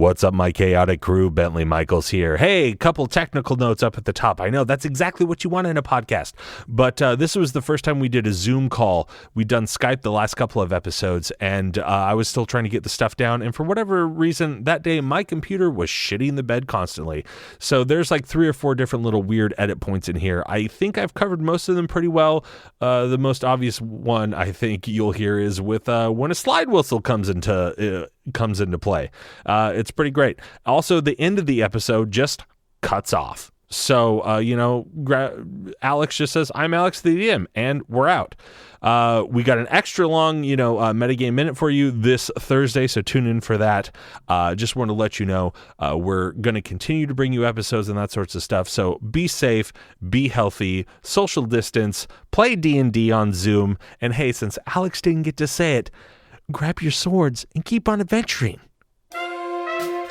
What's up, my chaotic crew? Bentley Michaels here. Hey, couple technical notes up at the top. I know that's exactly what you want in a podcast, but this was the first time we did a Zoom call. We'd done Skype the last couple of episodes, and I was still trying to get the stuff down, and for whatever reason, that day, my computer was shitting the bed constantly. So there's like 3 or 4 different little weird edit points in here. I think I've covered most of them pretty well. The most obvious one I think you'll hear is with when a slide whistle comes into play. It's pretty great. Also, the end of the episode just cuts off. So, Alex just says, I'm Alex the DM, and we're out. We got an extra long, metagame minute for you this Thursday, so tune in for that. Just want to let you know, we're going to continue to bring you episodes and that sorts of stuff. So be safe, be healthy, social distance, play D&D on Zoom, and hey, since Alex didn't get to say it, grab your swords and keep on adventuring.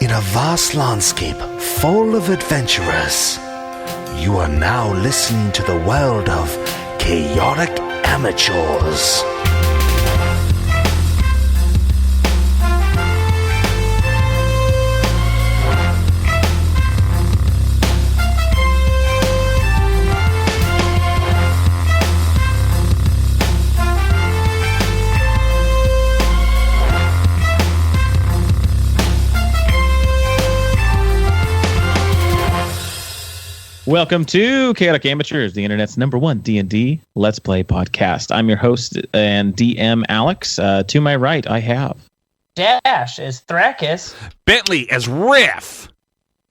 In a vast landscape full of adventurers, you are now listening to the world of chaotic amateurs. Welcome to Chaotic Amateurs, the internet's #1 D&D Let's Play podcast. I'm your host and DM, Alex. To my right, I have Dash as Thrakus, Bentley as Riff,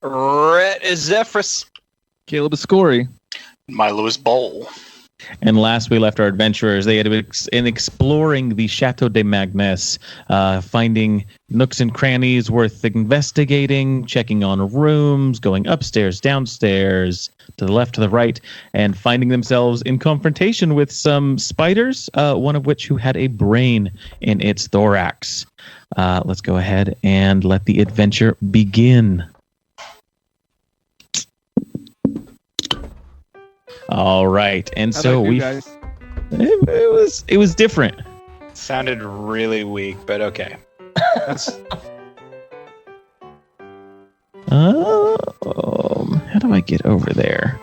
Rhett is Zephyrus, Caleb is Skorri, Milo is Bowl. And last we left our adventurers, they had been exploring the Chateau D'Magnus, finding nooks and crannies worth investigating, checking on rooms, going upstairs, downstairs, to the left, to the right, and finding themselves in confrontation with some spiders, one of which who had a brain in its thorax. Let's go ahead and let the adventure begin. All right, and so we it was different. Sounded really weak, but okay. How do I get over there?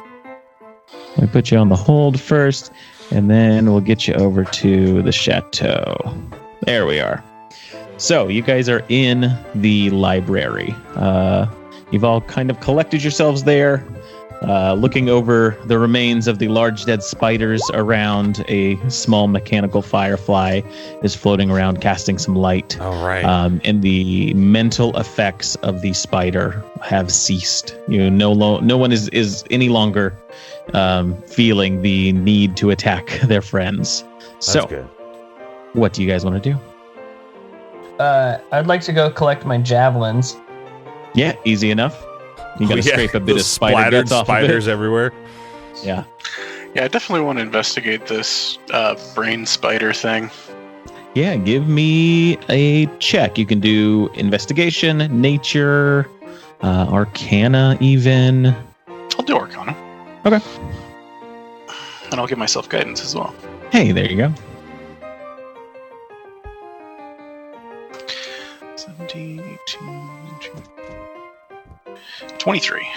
Let me put you on the hold first, and then we'll get you over to the chateau. There we are. So you guys are in the library. You've all kind of collected yourselves there. Looking over the remains of the large dead spiders around, a small mechanical firefly is floating around, casting some light. All right. And the mental effects of the spider have ceased. No one is any longer feeling the need to attack their friends. That's good. What do you guys want to do? I'd like to go collect my javelins. Yeah, easy enough. You got to scrape a bit of spider guts off spiders of it. Everywhere. Yeah. Yeah, I definitely want to investigate this brain spider thing. Yeah, give me a check. You can do investigation, nature, arcana even. I'll do arcana. Okay. And I'll give myself guidance as well. Hey, there you go. 17, 18, 23.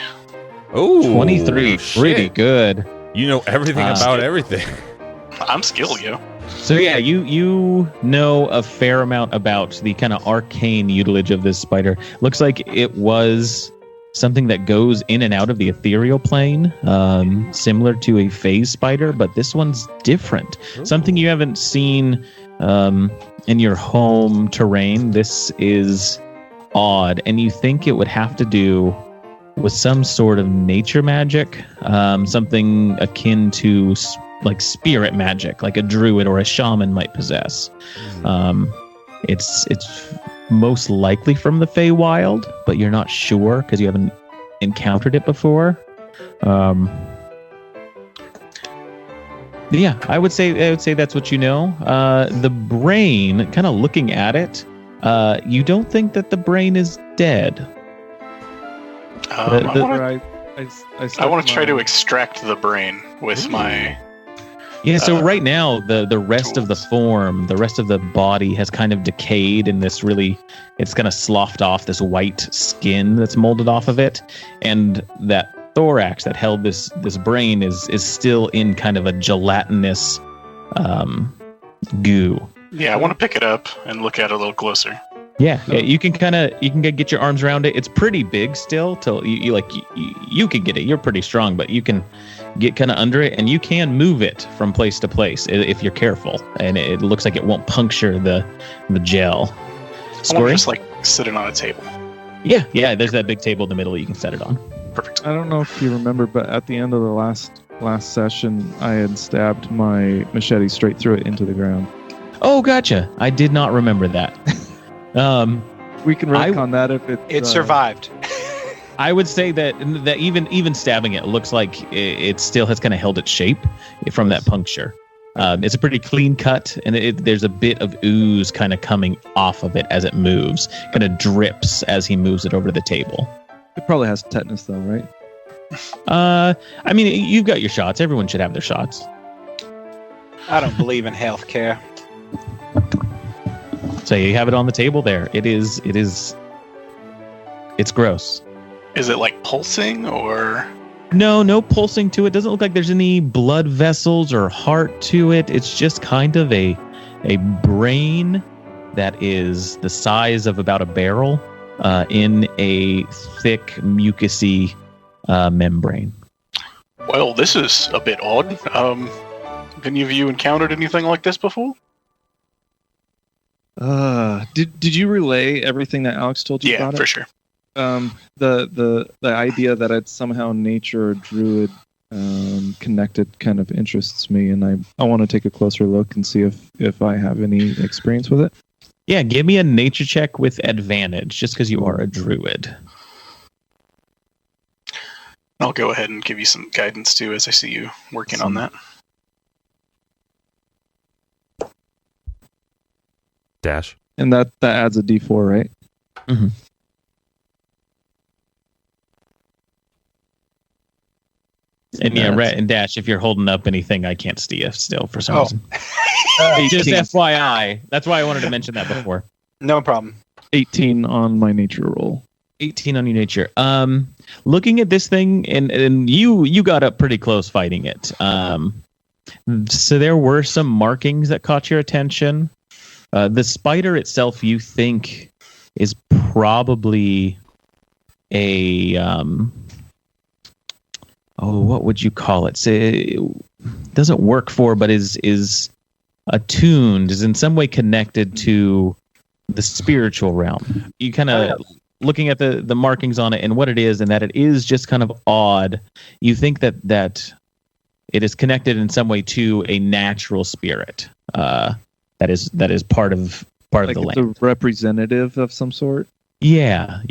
Oh, 23. Pretty good. You know everything about everything. I'm skilled, yo. So yeah, you know a fair amount about the kind of arcane utilage of this spider. Looks like it was something that goes in and out of the ethereal plane, similar to a phase spider, but this one's different. Ooh. Something you haven't seen in your home terrain. This is odd, and you think it would have to do with some sort of nature magic, something akin to like spirit magic, like a druid or a shaman might possess. It's most likely from the Feywild, but you're not sure because you haven't encountered it before. Yeah, I would say that's what you know. The brain, kind of looking at it, you don't think that the brain is dead. I want to try to extract the brain with my Yeah, so right now the rest of the form, the rest of the body has kind of decayed in this it's kind of sloughed off this white skin that's molded off of it, and that thorax that held this brain is still in kind of a gelatinous goo. Yeah, I want to pick it up and look at it a little closer. Yeah, you can get your arms around it. It's pretty big still. Till you can get it. You're pretty strong, but you can get kind of under it, and you can move it from place to place if you're careful. And it looks like it won't puncture the gel. I want to just sit it on a table. Yeah. There's that big table in the middle you can set it on. Perfect. I don't know if you remember, but at the end of the last session, I had stabbed my machete straight through it into the ground. Oh, gotcha. I did not remember that. We can retcon that if it survived. I would say that even stabbing it looks like it still has kind of held its shape from that puncture. It's a pretty clean cut, and there's a bit of ooze kind of coming off of it as it moves, kind of drips as he moves it over to the table. It probably has tetanus though, right? I mean, you've got your shots. Everyone should have their shots. I don't believe in healthcare. So you have it on the table there. It's gross. Is it like pulsing or? No pulsing to it. Doesn't look like there's any blood vessels or heart to it. It's just kind of a brain that is the size of about a barrel in a thick, mucousy membrane. Well, this is a bit odd. Have any of you encountered anything like this before? Did you relay everything that Alex told you about it? Yeah, for sure. The idea that it's somehow nature or druid connected kind of interests me, and I want to take a closer look and see if I have any experience with it. Yeah, give me a nature check with advantage, just because you are a druid. I'll go ahead and give you some guidance too, as I see you working on that. Dash. And that adds a D4, right? Mm-hmm. And yeah, Rhett and Dash, if you're holding up anything, I can't see you still for some reason. Just FYI. That's why I wanted to mention that before. No problem. 18 on my nature roll. 18 on your nature. Looking at this thing, and you got up pretty close fighting it. So there were some markings that caught your attention. The spider itself, you think, is probably a what would you call it? It doesn't work for, but is attuned, is in some way connected to the spiritual realm. You kind of looking at the markings on it and what it is, and that it is just kind of odd. You think that it is connected in some way to a natural spirit. That is part of the land. It's a representative of some sort. Yeah.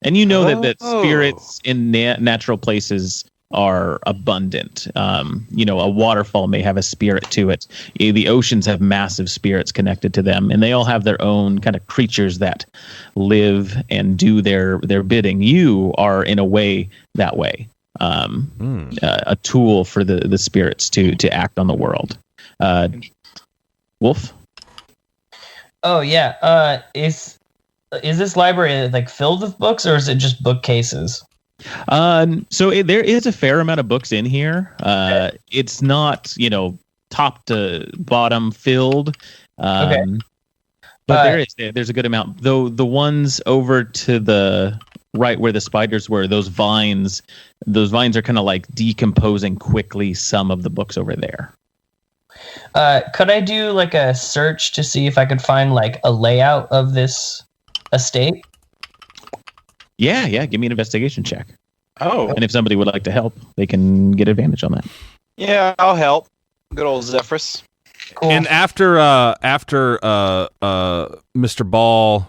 And you know that spirits in natural places are abundant. A waterfall may have a spirit to it. The oceans have massive spirits connected to them, and they all have their own kind of creatures that live and do their bidding. You are, in a way, that way. A tool for the spirits to act on the world. Wolf? Oh yeah. Is this library filled with books, or is it just bookcases? So there is a fair amount of books in here. It's not top to bottom filled. Okay. But there's a good amount. Though the ones over to the right where the spiders were, those vines are kind of decomposing quickly some of the books over there. Could I do a search to see if I could find a layout of this estate? Yeah. Give me an investigation check. Oh. And if somebody would like to help, they can get advantage on that. Yeah, I'll help. Good old Zephyrus. Cool. And after Mr. Ball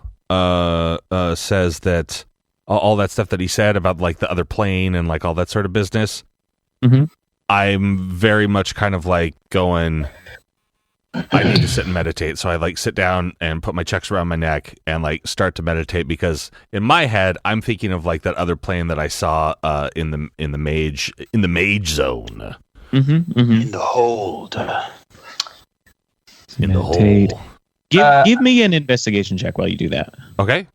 says that all that stuff that he said about the other plane and all that sort of business, mm-hmm. I'm very much kind of going, I need to sit and meditate. So I sit down and put my checks around my neck and start to meditate, because in my head I'm thinking of that other plane that I saw in the mage zone. In the hold. In the Meditate. hole. Give me an investigation check while you do that. Okay.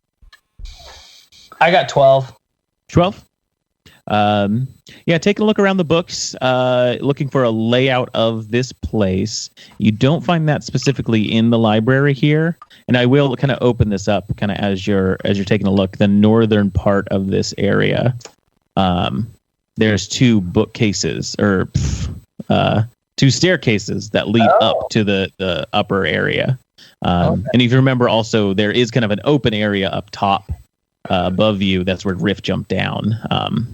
I got 12. 12. Taking a look around the books, looking for a layout of this place. You don't find that specifically in the library here, and I will kind of open this up, kind of as you're taking a look. The northern part of this area, there's two bookcases or two staircases that lead up to the upper area. And if you remember, also there is kind of an open area up top. Above you, that's where Riff jumped down.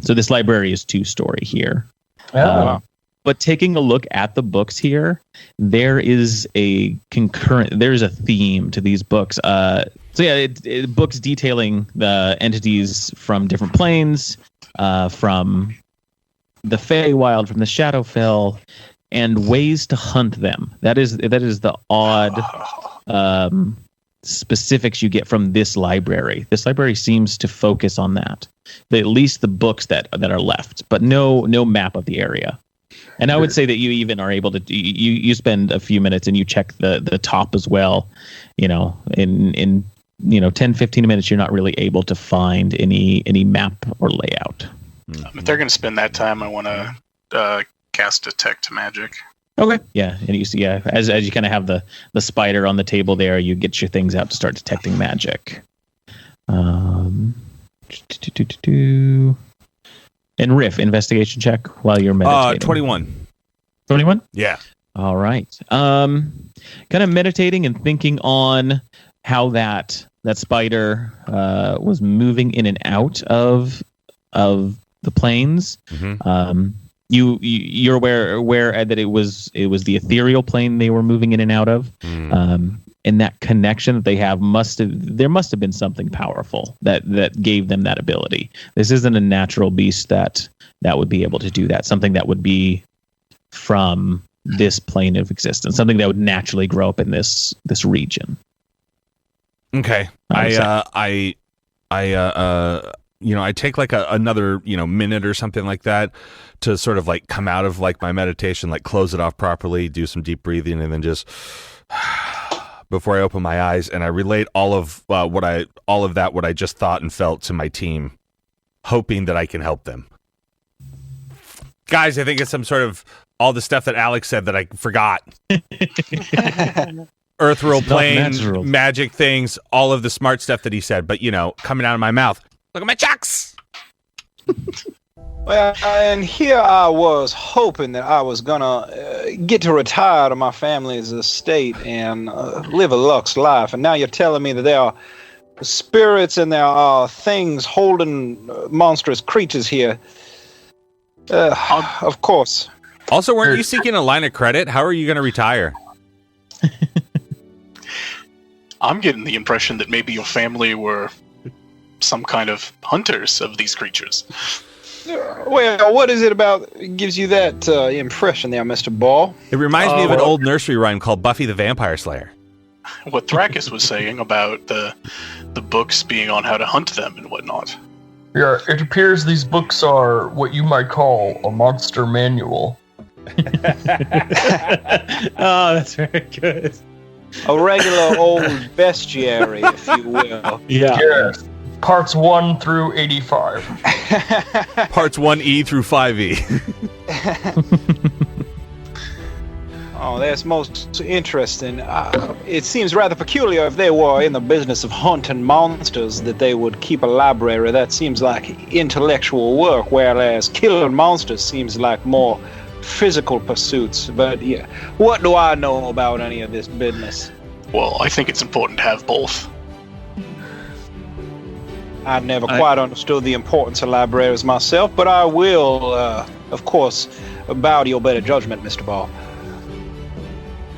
So this library is 2-story here. But taking a look at the books here, there's a theme to these books. Books detailing the entities from different planes, from the Feywild, from the Shadowfell, and ways to hunt them. That is the odd specifics you get from this library. This library seems to focus on that. At least the books that are left, but no map of the area. And I would say that you even are able to you spend a few minutes and you check the top as well. In 10-15 minutes you're not really able to find any map or layout. If they're going to spend that time, I want to cast Detect Magic. Okay. Yeah, and you see, as you kind of have the spider on the table there, you get your things out to start detecting magic. And Riff, investigation check while you're meditating. 21. 21? Yeah. All right. Kind of meditating and thinking on how that spider was moving in and out of the planes. Mm-hmm. You're aware that it was the ethereal plane they were moving in and out of, and that connection that they have there must have been something powerful that gave them that ability. This isn't a natural beast that would be able to do that. Something that would be from this plane of existence. Something that would naturally grow up in this region. Okay. I take like another, minute or something like that to sort of like come out of like my meditation, like close it off properly, do some deep breathing, and then just before I open my eyes, and I relate all of what I just thought and felt to my team, hoping that I can help them. Guys, I think it's some sort of all the stuff that Alex said that I forgot. Earthreal plane, magic things, all of the smart stuff that he said, but coming out of my mouth. Look at my chucks. Well, and here I was hoping that I was gonna get to retire to my family's estate and live a luxe life. And now you're telling me that there are spirits and there are things holding monstrous creatures here. Of course. Also, weren't you seeking a line of credit? How are you going to retire? I'm getting the impression that maybe your family were some kind of hunters of these creatures. Well, what is it about gives you that impression there, Mr. Ball? It reminds me of an old nursery rhyme called Buffy the Vampire Slayer. What Thrakis was saying about the books being on how to hunt them and whatnot. Yeah, it appears these books are what you might call a monster manual. Oh, that's very good. A regular old bestiary, if you will. Yeah. Yes. Parts 1 through 85. Parts 1E through 5E. Oh, that's most interesting. It seems rather peculiar if they were in the business of hunting monsters that they would keep a library. That seems like intellectual work, whereas killing monsters seems like more physical pursuits. But yeah, what do I know about any of this business? Well, I think it's important to have both. I never quite understood the importance of libraries myself, but I will, of course, bow to your better judgment, Mr. Ball.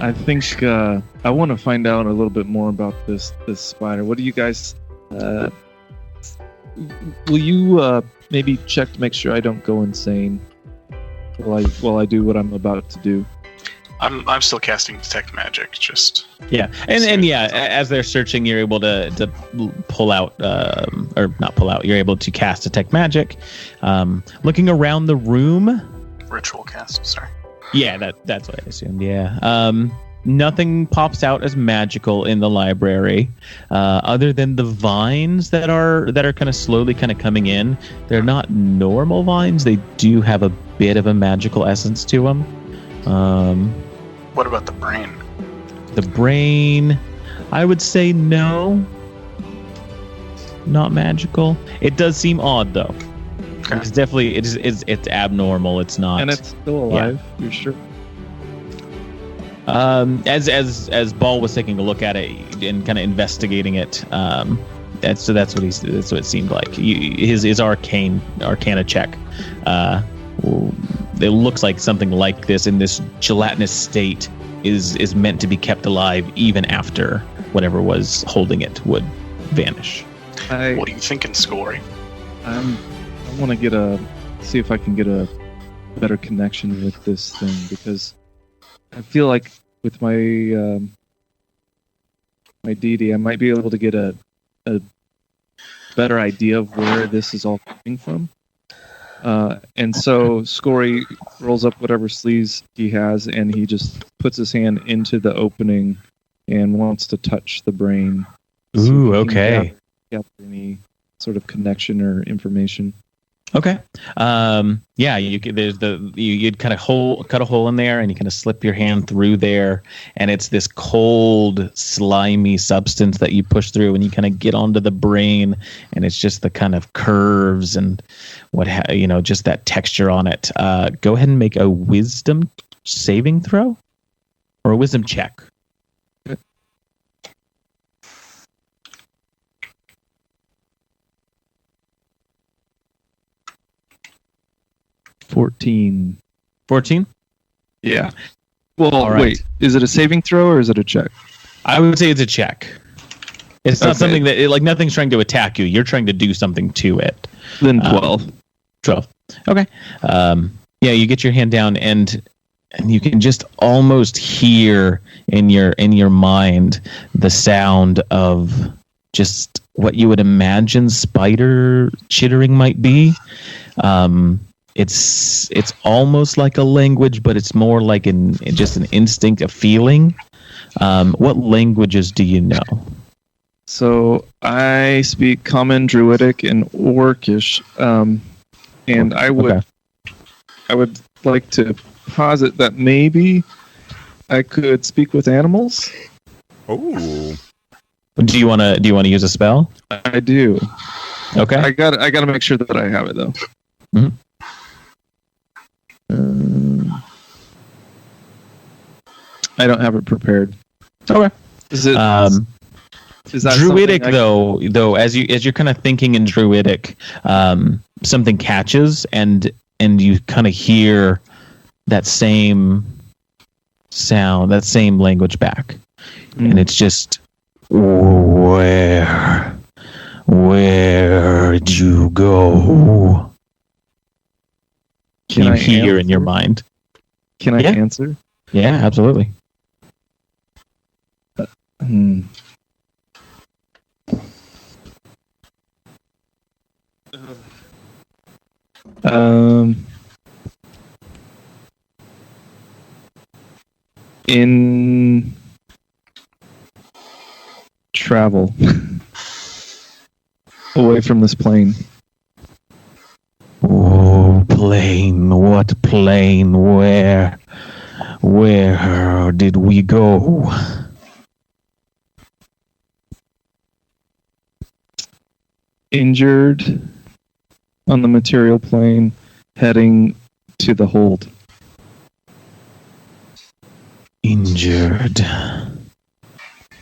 I think I want to find out a little bit more about this spider. What do you guys? Will you maybe check to make sure I don't go insane while I do what I'm about to do? I'm still casting Detect Magic, just... Yeah, and yeah, as they're searching, you're able to pull out, or not pull out, you're able to cast Detect Magic. Looking around the room... Ritual cast, sorry. Yeah, that's what I assumed. Yeah. Nothing pops out as magical in the library, other than the vines that are kind of slowly kind of coming in. They're not normal vines. They do have a bit of a magical essence to them. What about the brain? The brain, I would say no. Not magical. It does seem odd though. Okay. It's definitely it's abnormal. It's not. And it's still alive. You're sure? As Ball was taking a look at it and kind of investigating it, that's what it seemed like. His arcana check. It looks like something like this in this gelatinous state is meant to be kept alive even after whatever was holding it would vanish. What are you thinking, Skorri? I want to see if I can get a better connection with this thing, because I feel like with my my deity, I might be able to get a better idea of where this is all coming from. And so Skorri rolls up whatever sleeves he has, and he just puts his hand into the opening and wants to touch the brain. Ooh, okay. Gather any sort of connection or information. Okay. Yeah, you'd kind of cut a hole in there, and you kind of slip your hand through there, and it's this cold, slimy substance that you push through, and you kind of get onto the brain, and it's just the kind of curves and just that texture on it. Go ahead and make a wisdom saving throw or a wisdom check. 14. 14? Yeah. Well, All right. Wait. Is it a saving throw or is it a check? I would say it's a check. It's not something that nothing's trying to attack you. You're trying to do something to it. Then 12. 12. Okay. Yeah, you get your hand down, and you can just almost hear in your mind the sound of just what you would imagine spider chittering might be. It's almost like a language, but it's more like just an instinct, a feeling. What languages do you know? So I speak Common, Druidic, and Orcish, and I would like to posit that maybe I could speak with animals. Oh. Do you want to use a spell? I do. Okay. I got to make sure that I have it though. Mm-hmm. I don't have it prepared. Okay. Is it? Is that Druidic though, as you're kind of thinking in Druidic, something catches and you kind of hear that same sound, that same language back, and it's just where'd you go? Can you I hear answer? In your mind? Can I answer? Yeah, absolutely. In travel away from this plane. Oh, plane! What plane? Where did we go? Injured on the material plane, heading to the hold. Injured.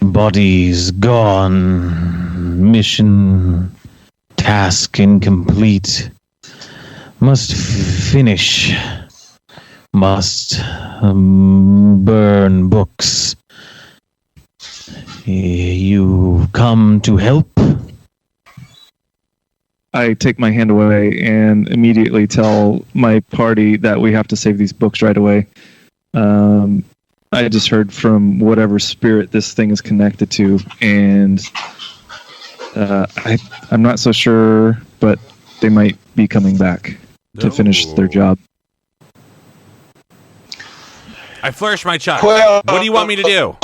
Bodies gone. Mission. Task incomplete. Must finish. Must burn books. You come to help? I take my hand away and immediately tell my party that we have to save these books right away. I just heard from whatever spirit this thing is connected to, and I'm not so sure, but they might be coming back to finish their job. I flourish my chuck. Well, What do you want me to do?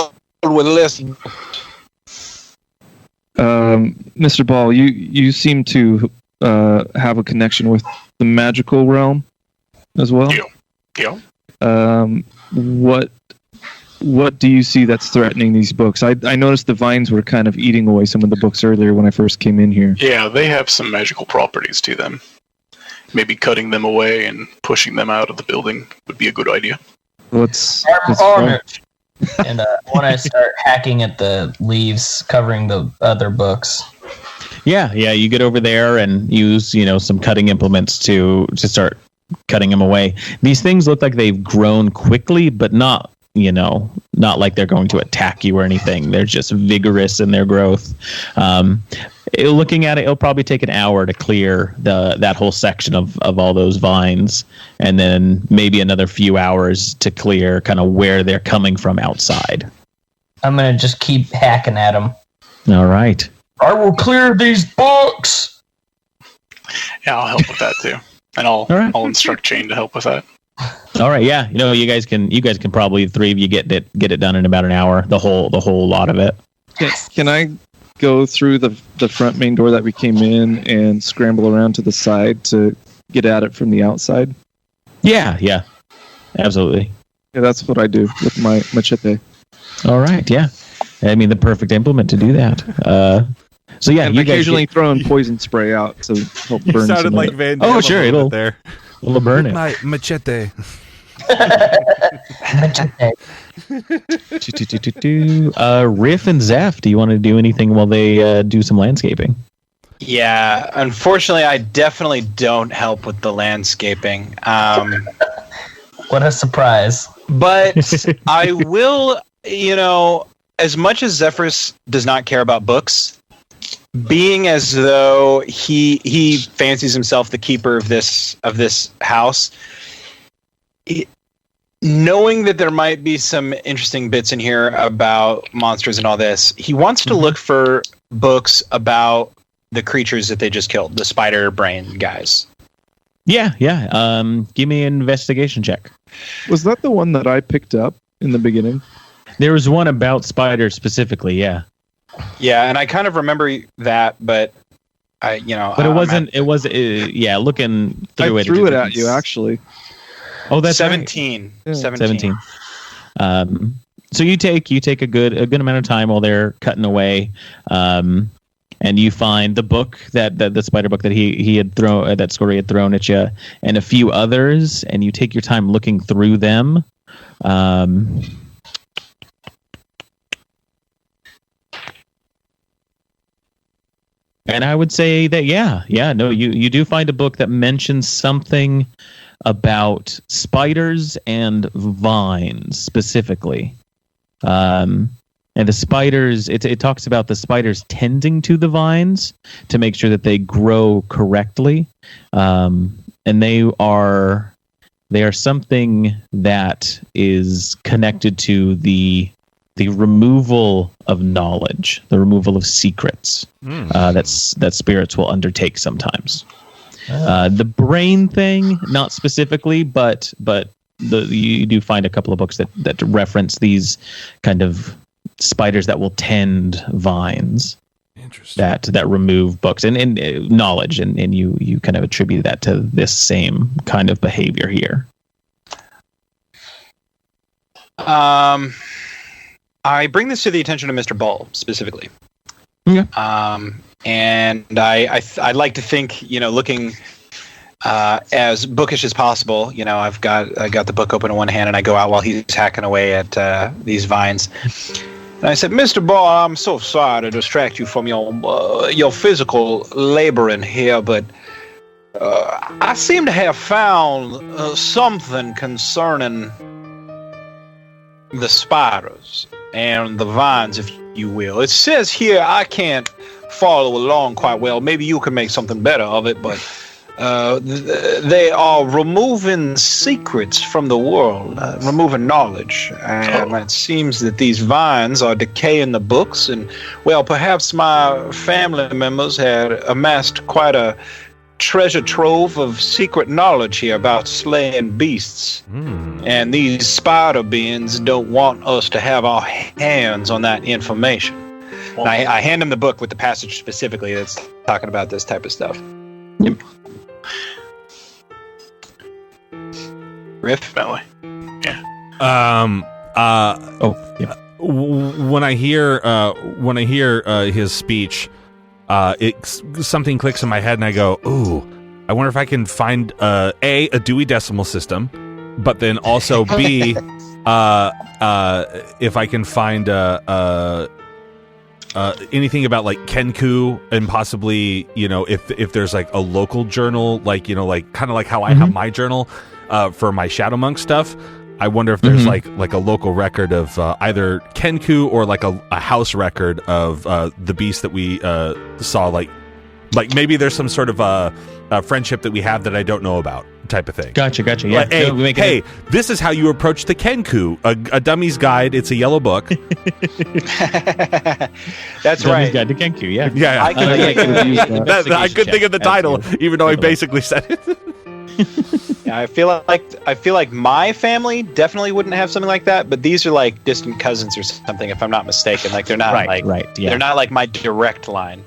With listen. Mr. Ball, you seem to have a connection with the magical realm as well. Yeah. What do you see that's threatening these books? I noticed the vines were kind of eating away some of the books earlier when I first came in here. Yeah, they have some magical properties to them. Maybe cutting them away and pushing them out of the building would be a good idea. I'm on it. And when I start hacking at the leaves covering the other books. Yeah, you get over there and use, some cutting implements to start cutting them away. These things look like they've grown quickly, but not like they're going to attack you or anything. They're just vigorous in their growth. Looking at it, it'll probably take an hour to clear that whole section of all those vines, and then maybe another few hours to clear kind of where they're coming from outside. I'm going to just keep hacking at them. All right. I will clear these books. Yeah, I'll help with that too. And I'll instruct Chain to help with that. All right, yeah. You guys can probably, the three of you get it done in about an hour, the whole lot of it. Can I go through the front main door that we came in and scramble around to the side to get at it from the outside? Yeah. Absolutely. Yeah, that's what I do with my machete. All right, yeah. I mean, the perfect implement to do that. So yeah, and you occasionally throwing poison spray out to help burn. You sounded like Van Damme. Oh, sure, it'll burn it. My machete. Riff and Zeph, do you want to do anything while they do some landscaping? Yeah, unfortunately, I definitely don't help with the landscaping. What a surprise. But I will, as much as Zephyrus does not care about books, being as though he fancies himself the keeper of this house, knowing that there might be some interesting bits in here about monsters and all this, he wants to look for books about the creatures that they just killed, the spider brain guys. Yeah. Give me an investigation check. Was that the one that I picked up in the beginning? There was one about spiders specifically, yeah. Yeah, and I kind of remember that, but But it wasn't. It was. Looking through I it, threw it at you actually. Oh, that's 17. Right. Yeah. 17. So you take a good amount of time while they're cutting away, and you find the book that the spider book that he had thrown, that Skorri had thrown at you, and a few others, and you take your time looking through them. And I would say that, you do find a book that mentions something about spiders and vines specifically. And the spiders, it talks about the spiders tending to the vines to make sure that they grow correctly. And they are something that is connected to the removal of knowledge, the removal of secrets that spirits will undertake sometimes. The brain thing, not specifically, but you do find a couple of books that reference these kind of spiders that will tend vines. Interesting. That remove books and knowledge, and you kind of attribute that to this same kind of behavior here. I bring this to the attention of Mr. Ball specifically. Yeah. And I like to think, looking as bookish as possible. I got the book open in one hand, and I go out while he's hacking away at these vines. And I said, Mr. Ball, I'm so sorry to distract you from your physical laboring here, but I seem to have found something concerning the spiders and the vines, if you will. It says here I can't follow along quite well. Maybe you can make something better of it, but they are removing secrets from the world, removing knowledge. And it seems that these vines are decaying the books, and, well, perhaps my family members had amassed quite a treasure trove of secret knowledge here about slaying beasts. And these spider beings don't want us to have our hands on that information. And I hand him the book with the passage specifically that's talking about this type of stuff. Yep. Riff? Belly. Yeah. When I hear his speech, something clicks in my head, and I go, "Ooh, I wonder if I can find a Dewey Decimal System, but then also B, if I can find anything about like Kenku, and possibly if there's like a local journal, like kind of like how I have my journal for my Shadow Monk stuff." I wonder if there's like a local record of either Kenku or like a house record of the beast that we saw. Like maybe there's some sort of a friendship that we have that I don't know about, type of thing. Gotcha. Yeah. Like, hey, this is how you approach the Kenku, a dummy's guide. It's a yellow book. That's Dummy's right. Guide to Kenku. Yeah. Yeah. I could think of the title, even though I basically said it. Yeah, I feel like my family definitely wouldn't have something like that, but these are like distant cousins or something, if I'm not mistaken. Like they're not Right. Yeah. they're not like my direct line.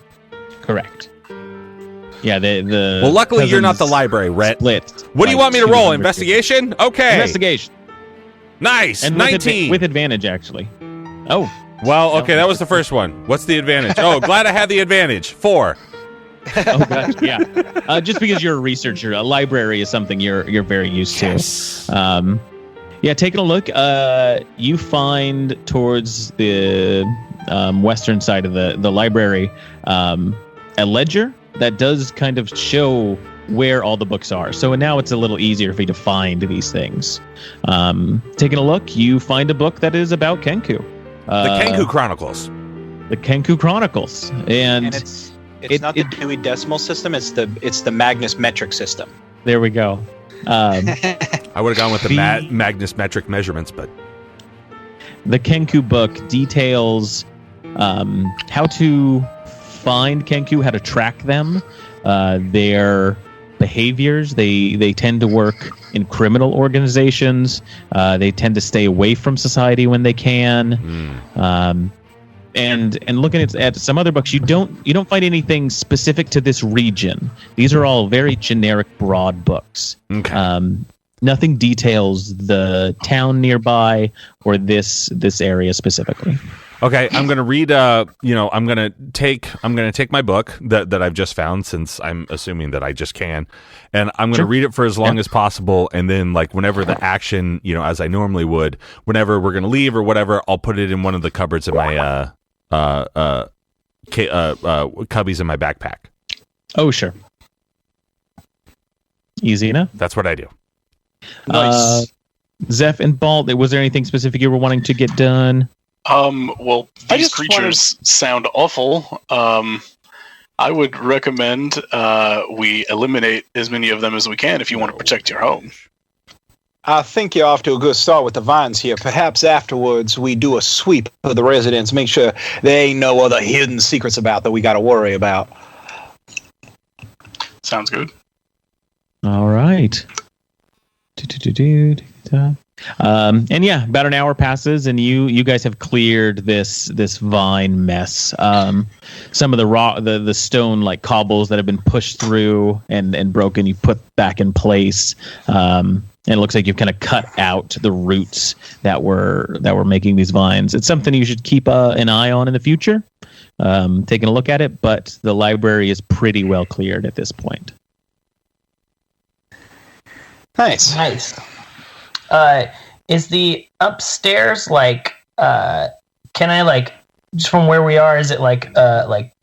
Correct. Yeah. The Well, luckily you're not the cousins library, Rhett. split. What do you want me to roll? 200. Investigation? Okay. Investigation. Nice. And 19. with advantage, actually. Oh. Well, okay, that was the first one. What's the advantage? Oh, glad I had the advantage. 4. Oh gosh, yeah. Just because you're a researcher, a library is something you're very used to. Yeah, taking a look, you find towards the western side of the library a ledger that does kind of show where all the books are. So now it's a little easier for you to find these things. Taking a look, you find a book that is about Kenku. The Kenku Chronicles. The Kenku Chronicles, and it's not the Dewey Decimal System. It's the Magnus metric system. There we go. I would have gone with the Magnus metric measurements, but the Kenku book details how to find Kenku, how to track them, their behaviors. They tend to work in criminal organizations. They tend to stay away from society when they can. And looking at some other books, you don't find anything specific to this region. These are all very generic, broad books. okay. Nothing details the town nearby or this area specifically. Okay, I'm gonna read. I'm gonna take my book that I've just found, since I'm assuming that I just can, and I'm gonna read it for as long as possible, and then like whenever the action, as I normally would, whenever we're gonna leave or whatever, I'll put it in one of the cupboards in my cubbies in my backpack. Oh, sure. Easy enough. That's what I do. Nice. Zeph and Balt, was there anything specific you were wanting to get done? Well, these creatures sound awful. I would recommend we eliminate as many of them as we can if you want to protect your home. I think you're off to a good start with the vines here. Perhaps afterwards we do a sweep of the residence, make sure there ain't no other hidden secrets about that we got to worry about. Sounds good. All right. And yeah, about an hour passes, and you guys have cleared this vine mess. Some of the stone like cobbles that have been pushed through and broken, you put back in place. And it looks like you've kind of cut out the roots that were making these vines. It's something you should keep an eye on in the future. Taking a look at it, but the library is pretty well cleared at this point. Nice. Is the upstairs like can I like just from where we are, is it like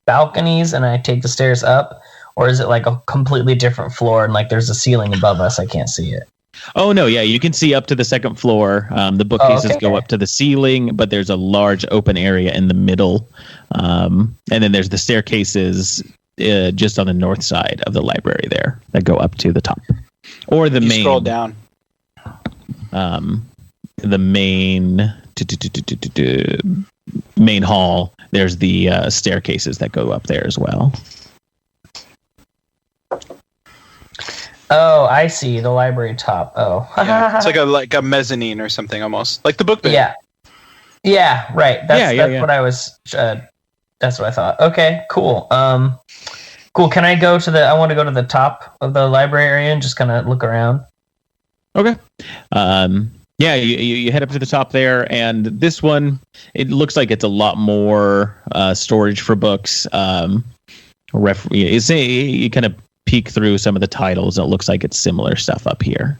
balconies and I take the stairs up, or is it like a completely different floor and like there's a ceiling above us, I can't see it? Oh no, yeah, you can see up to the second floor. The bookcases go up to the ceiling, but there's a large open area in the middle. And then there's the staircases just on the north side of the library there that go up to the top. Or the main scroll down. The main hall, there's the staircases that go up there as well. Oh, I see. The library top. Oh. Yeah, it's like a mezzanine or something almost. Like the book bin. Yeah. Yeah, right. That's Yeah. what I was that's what I thought. Okay, cool. Cool. Can I go to I want to go to the top of the library area and just kind of look around. Okay. Yeah, you head up to the top there, and this one, it looks like it's a lot more storage for books. You kind of peek through some of the titles, and it looks like it's similar stuff up here.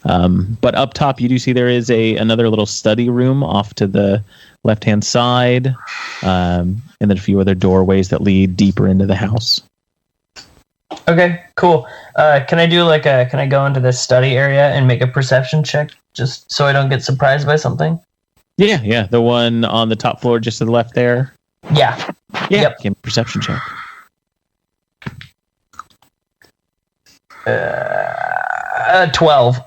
But up top, you do see there is another little study room off to the left-hand side, and then a few other doorways that lead deeper into the house. Okay, cool. Can I go into this study area and make a perception check just so I don't get surprised by something? Yeah. The one on the top floor just to the left there. Yeah. Yep. Give me a perception check. 12.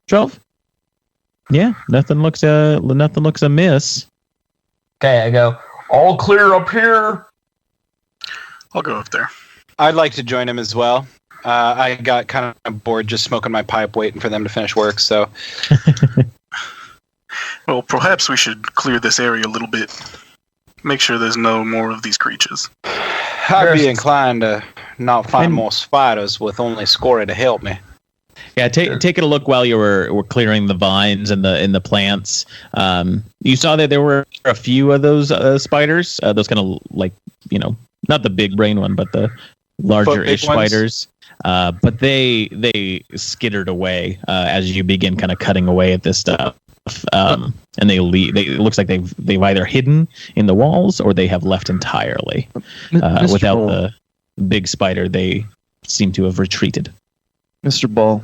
12? Yeah, nothing looks amiss. Okay, I go, all clear up here. I'll go up there. I'd like to join him as well. I got kind of bored just smoking my pipe waiting for them to finish work, so... Well, perhaps we should clear this area a little bit. Make sure there's no more of these creatures. I'd be inclined to not find more spiders with only Skorri to help me. Yeah, take a look while you were clearing the vines and the plants. You saw that there were a few of those spiders, those kind of like, not the big brain one, but the larger-ish spiders. But they skittered away as you begin kind of cutting away at this stuff. And they leave. It looks like they've either hidden in the walls or they have left entirely. Without Ball. the big spider, they seem to have retreated. Mr. Ball,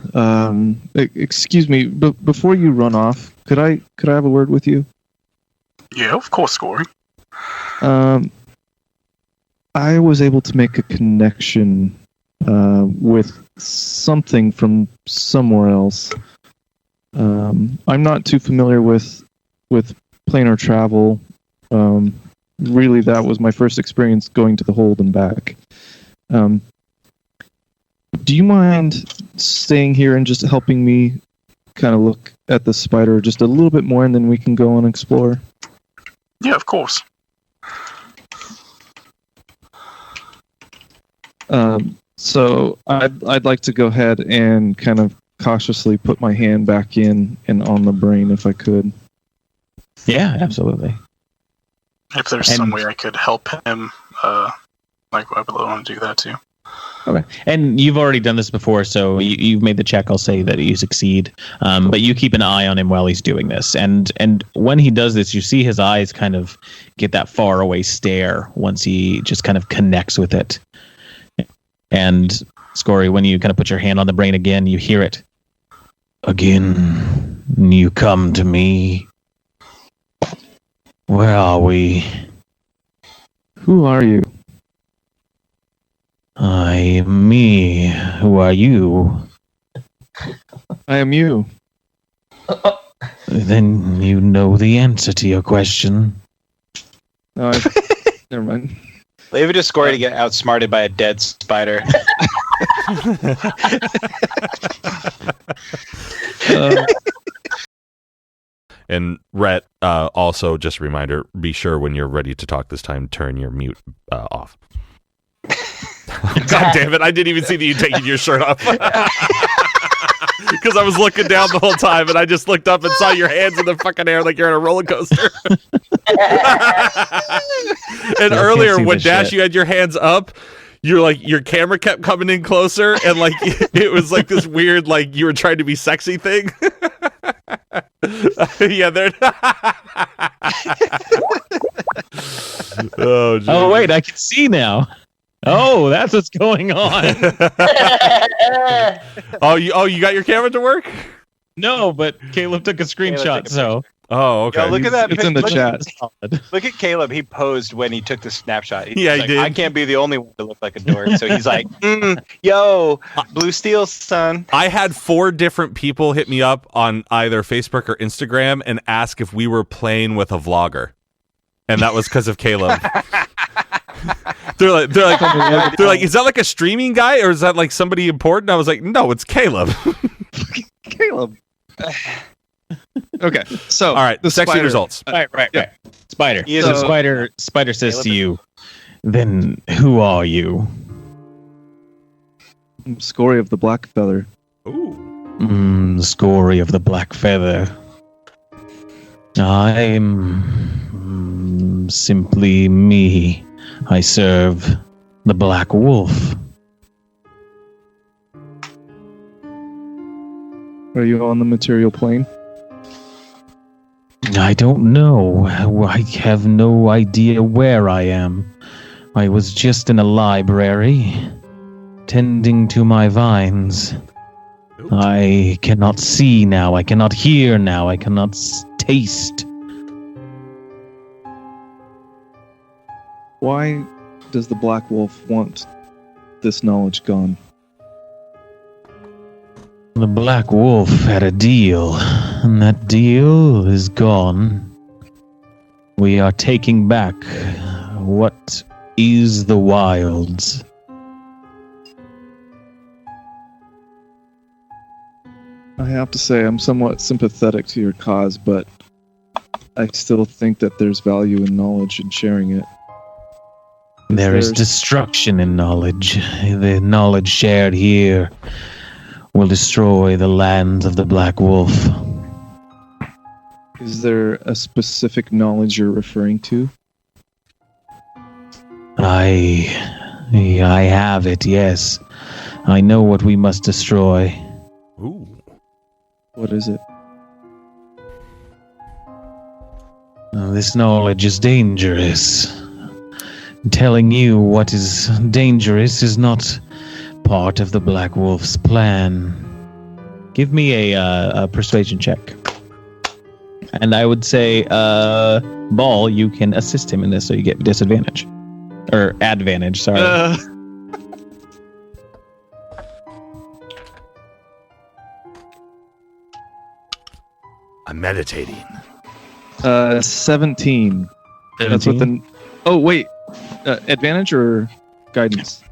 excuse me, but before you run off, could I have a word with you? Yeah, of course, Skorri. I was able to make a connection with something from somewhere else. I'm not too familiar with planar travel. Really, that was my first experience going to the hold and back. Do you mind staying here and just helping me kind of look at the spider just a little bit more, and then we can go and explore? Yeah, of course. So I'd like to go ahead and kind of cautiously put my hand back in and on the brain if I could. Yeah, absolutely. If there's some way I could help him, I would want to do that too. Okay. And you've already done this before, so you've made the check. I'll say that you succeed. But you keep an eye on him while he's doing this. And when he does this, you see his eyes kind of get that far away stare once he just kind of connects with it. And Skorri, when you kind of put your hand on the brain again, you hear it. Again, you come to me. Where are we? Who are you? I am me. Who are you? I am you. Then you know the answer to your question. No, never mind. Leave it to Skorri to get outsmarted by a dead spider. And Rhett, also just a reminder, be sure when you're ready to talk this time, turn your mute off. God damn it, I didn't even see you taking your shirt off. Because I was looking down the whole time, and I just looked up and saw your hands in the fucking air like you're on a roller coaster. And earlier, when Dash, you had your hands up, you're like, your camera kept coming in closer, and like it was like this weird, like you were trying to be sexy thing. Yeah, there. Oh, wait, I can see now. Oh, that's what's going on. You got your camera to work? No, but Caleb took a screenshot, so. Oh, okay. Yo, look at that. It's in the chat. Look at Caleb. He posed when he took the snapshot. He He did. I can't be the only one to look like a dork. So he's like, yo, blue steel, son. I had 4 different people hit me up on either Facebook or Instagram and ask if we were playing with a vlogger. And that was because of Caleb. they're like, is that like a streaming guy or is that like somebody important? I was like, no, it's Caleb. Caleb. Okay, so all right, the sexy results. Right. Yeah. Spider. He is So a- Spider says Caleb to you, then who are you? Skorri of the Black Feather. Ooh. Skorri of the Black Feather. I'm simply me. I serve the Black Wolf. Are you on the material plane? I don't know. I have no idea where I am. I was just in a library, tending to my vines. I cannot see now. I cannot hear now. I cannot taste. Why does the Black Wolf want this knowledge gone? The Black Wolf had a deal, and that deal is gone. We are taking back what is the wilds. I have to say, I'm somewhat sympathetic to your cause, but I still think that there's value in knowledge and sharing it. There is There's- destruction in knowledge. The knowledge shared here will destroy the lands of the Black Wolf. Is there a specific knowledge you're referring to? I have it, yes. I know what we must destroy. Ooh. What is it? This knowledge is dangerous. Telling you what is dangerous is not part of the Black Wolf's plan. Give me a persuasion check. And I would say, Ball, you can assist him in this so you get disadvantage. Or advantage, sorry. I'm meditating. 17. That's what the... Oh, wait. Advantage or guidance?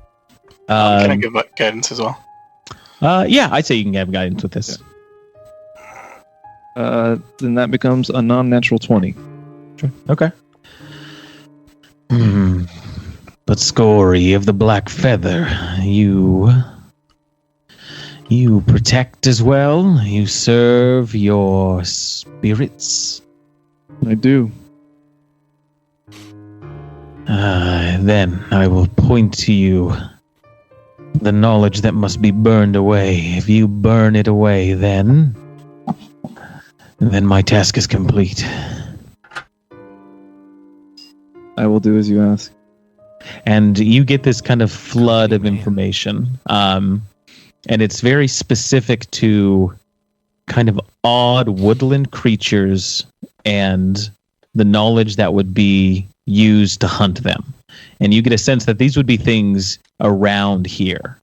Can I give guidance as well? Yeah, I'd say you can have guidance with this. Then that becomes a non-natural 20. Okay. But Skorri of the Black Feather, you protect as well? You serve your spirits? I do. Then I will point to you the knowledge that must be burned away. If you burn it away, then my task is complete. I will do as you ask. And you get this kind of flood of information. And it's very specific to kind of odd woodland creatures and the knowledge that would be used to hunt them. And you get a sense that these would be things around here.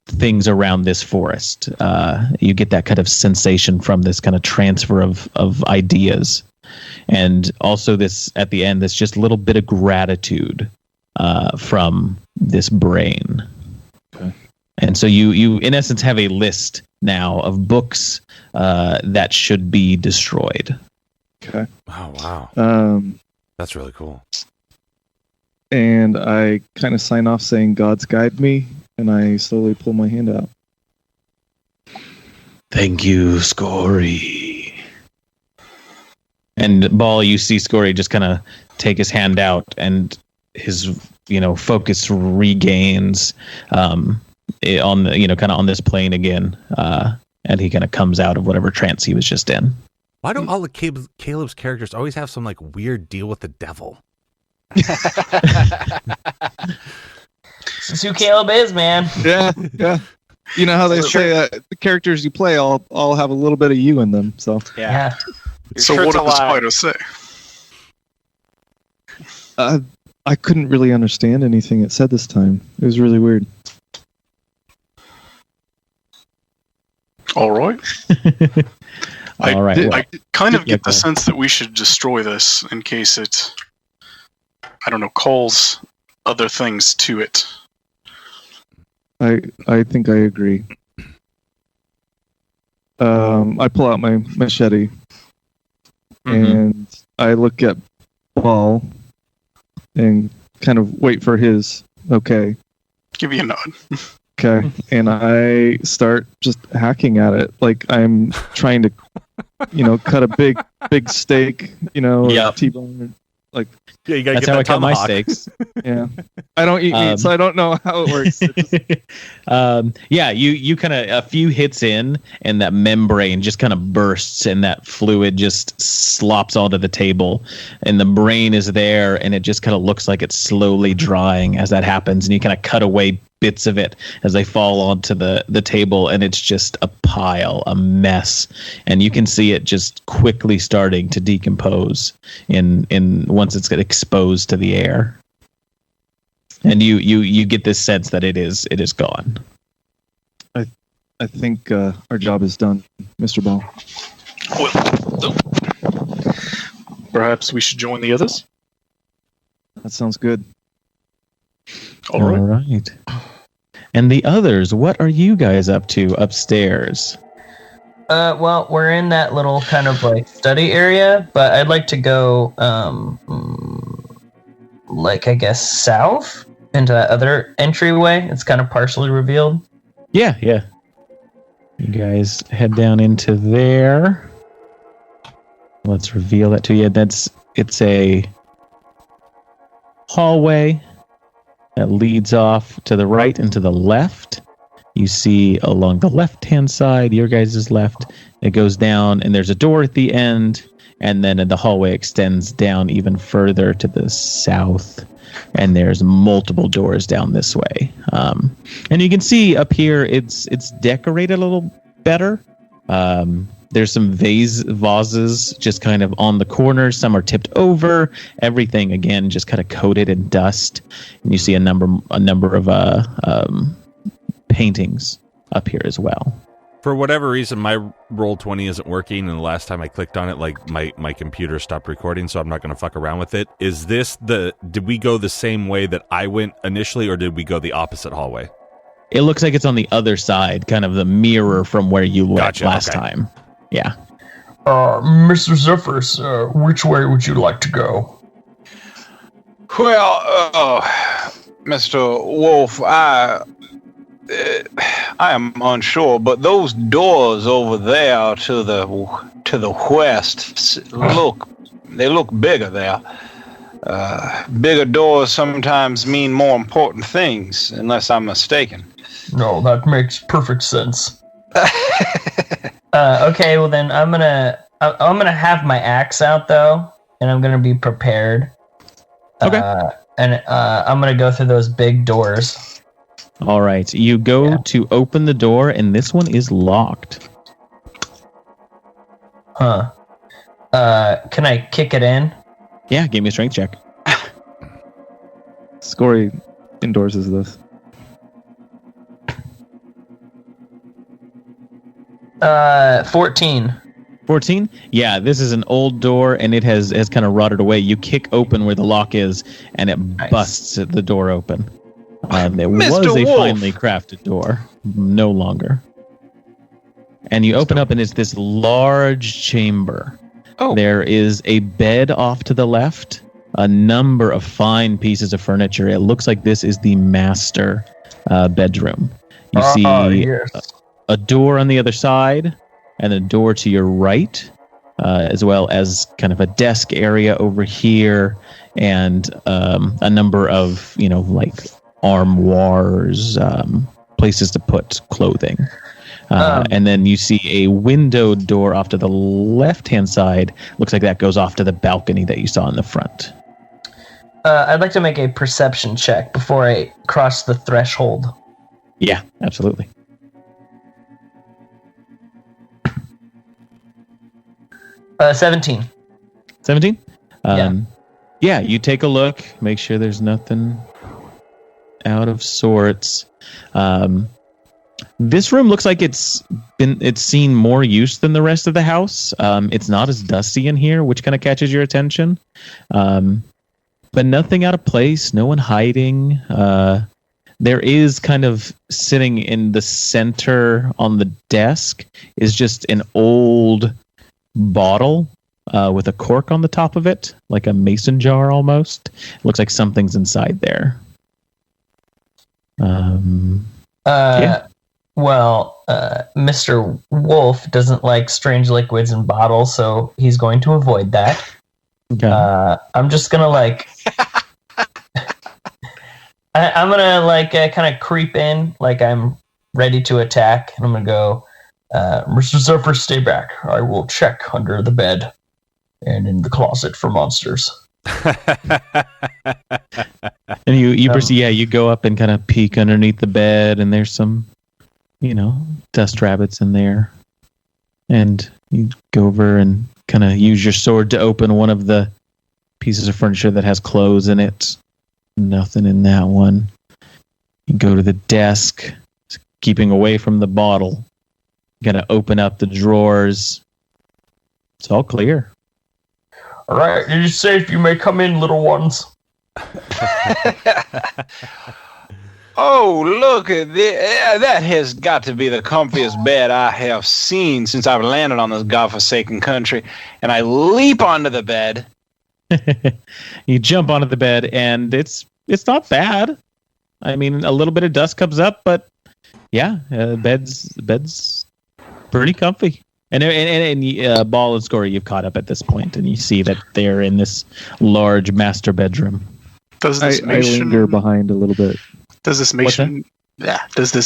Things around this forest. You get that kind of sensation from this kind of transfer of ideas. And also this, at the end, this just little bit of gratitude from this brain. Okay. And so you in essence have a list now of books that should be destroyed. Okay. Oh, wow. That's really cool. And I kind of sign off saying, God's guide me, and I slowly pull my hand out. Thank you, Skorri. And Ball, you see Skorri just kind of take his hand out, and his focus regains on the kind of on this plane again, and he kind of comes out of whatever trance he was just in. Why do all of Caleb's characters always have some like weird deal with the devil? That's who Caleb is, man. Yeah. You know how they say the characters you play all have a little bit of you in them. So Yeah. So what did the spider say? I couldn't really understand anything it said this time. It was really weird. All right. All right. I kind of get the go ahead. sense that we should destroy this in case it, I don't know, calls other things to it. I think I agree. I pull out my machete and I look at Ball and kind of wait for his okay. Give you a nod. Okay, and I start just hacking at it like I'm trying to, cut a big steak, T-bone, like. Yeah, you gotta That's get how I that cut my tomahawk. steaks. Yeah, I don't eat meat, so I don't know how it works. You kind of a few hits in, and that membrane just kind of bursts, and that fluid just slops onto the table, and the brain is there, and it just kind of looks like it's slowly drying as that happens, and you kind of cut away bits of it as they fall onto the table, and it's just a pile, a mess, and you can see it just quickly starting to decompose in once it's exposed to the air. And you get this sense that it is gone. I think our job is done, Mr. Ball. Well, perhaps we should join the others. That sounds good. All right. And the others, what are you guys up to upstairs? Well, we're in that little kind of like study area, but I'd like to go, I guess, south into that other entryway. It's kind of partially revealed. Yeah. You guys head down into there. Let's reveal that to you. It's a hallway that leads off to the right and to the left. You see along the left-hand side, your guys' left, it goes down, and there's a door at the end, and then the hallway extends down even further to the south, and there's multiple doors down this way. And you can see up here, it's decorated a little better. There's some vases just kind of on the corners. Some are tipped over. Everything, again, just kind of coated in dust. And you see a number of paintings up here as well. For whatever reason, my Roll20 isn't working, and the last time I clicked on it, like my computer stopped recording, so I'm not going to fuck around with it. Is this did we go the same way that I went initially, or did we go the opposite hallway? It looks like it's on the other side, kind of the mirror from where you went last time. Yeah. Mr. Zephyrus, which way would you like to go? Well, Mr. Wolf, I am unsure, but those doors over there to the west look bigger there. Bigger doors sometimes mean more important things, unless I'm mistaken. No, that makes perfect sense. Okay, well then I'm gonna have my axe out though, and I'm gonna be prepared. Okay. And I'm gonna go through those big doors. All right. You go to open the door, and this one is locked. Huh. Can I kick it in? Yeah, give me a strength check. Skorri endorses this. 14. 14? Yeah, this is an old door, and it has kind of rotted away. You kick open where the lock is, and it busts the door open. It was a finely crafted door. No longer. And you open up, and it's this large chamber. Oh. There is a bed off to the left, a number of fine pieces of furniture. It looks like this is the master bedroom. You see a door on the other side, and a door to your right, as well as kind of a desk area over here, and a number of, like armoires, places to put clothing. And then you see a windowed door off to the left-hand side. Looks like that goes off to the balcony that you saw in the front. I'd like to make a perception check before I cross the threshold. Yeah, absolutely. Uh, 17. 17? Yeah, you take a look, make sure there's nothing out of sorts. This room looks like it's seen more use than the rest of the house. It's not as dusty in here, which kind of catches your attention. but nothing out of place. No one hiding. There is kind of sitting in the center on the desk is just an old bottle with a cork on the top of it, like a mason jar almost. It looks like something's inside there. Well, Mr. Wolf doesn't like strange liquids in bottles, so he's going to avoid that. Okay. I'm just gonna I'm gonna kind of creep in, like I'm ready to attack, and I'm gonna go, Mr. Zephyr, stay back. I will check under the bed and in the closet for monsters. And you go up and kind of peek underneath the bed, and there's some, dust rabbits in there. And you go over and kind of use your sword to open one of the pieces of furniture that has clothes in it. Nothing in that one. You go to the desk, keeping away from the bottle. You gotta open up the drawers. It's all clear. All right, it is safe. You may come in, little ones. Oh, look at this. That has got to be the comfiest bed I have seen since I've landed on this godforsaken country. And I leap onto the bed. You jump onto the bed, and it's not bad. A little bit of dust comes up, but yeah, bed's pretty comfy. And Ball and Skorri, you've caught up at this point, and you see that they're in this large master bedroom. Does this I linger behind a little bit. Does this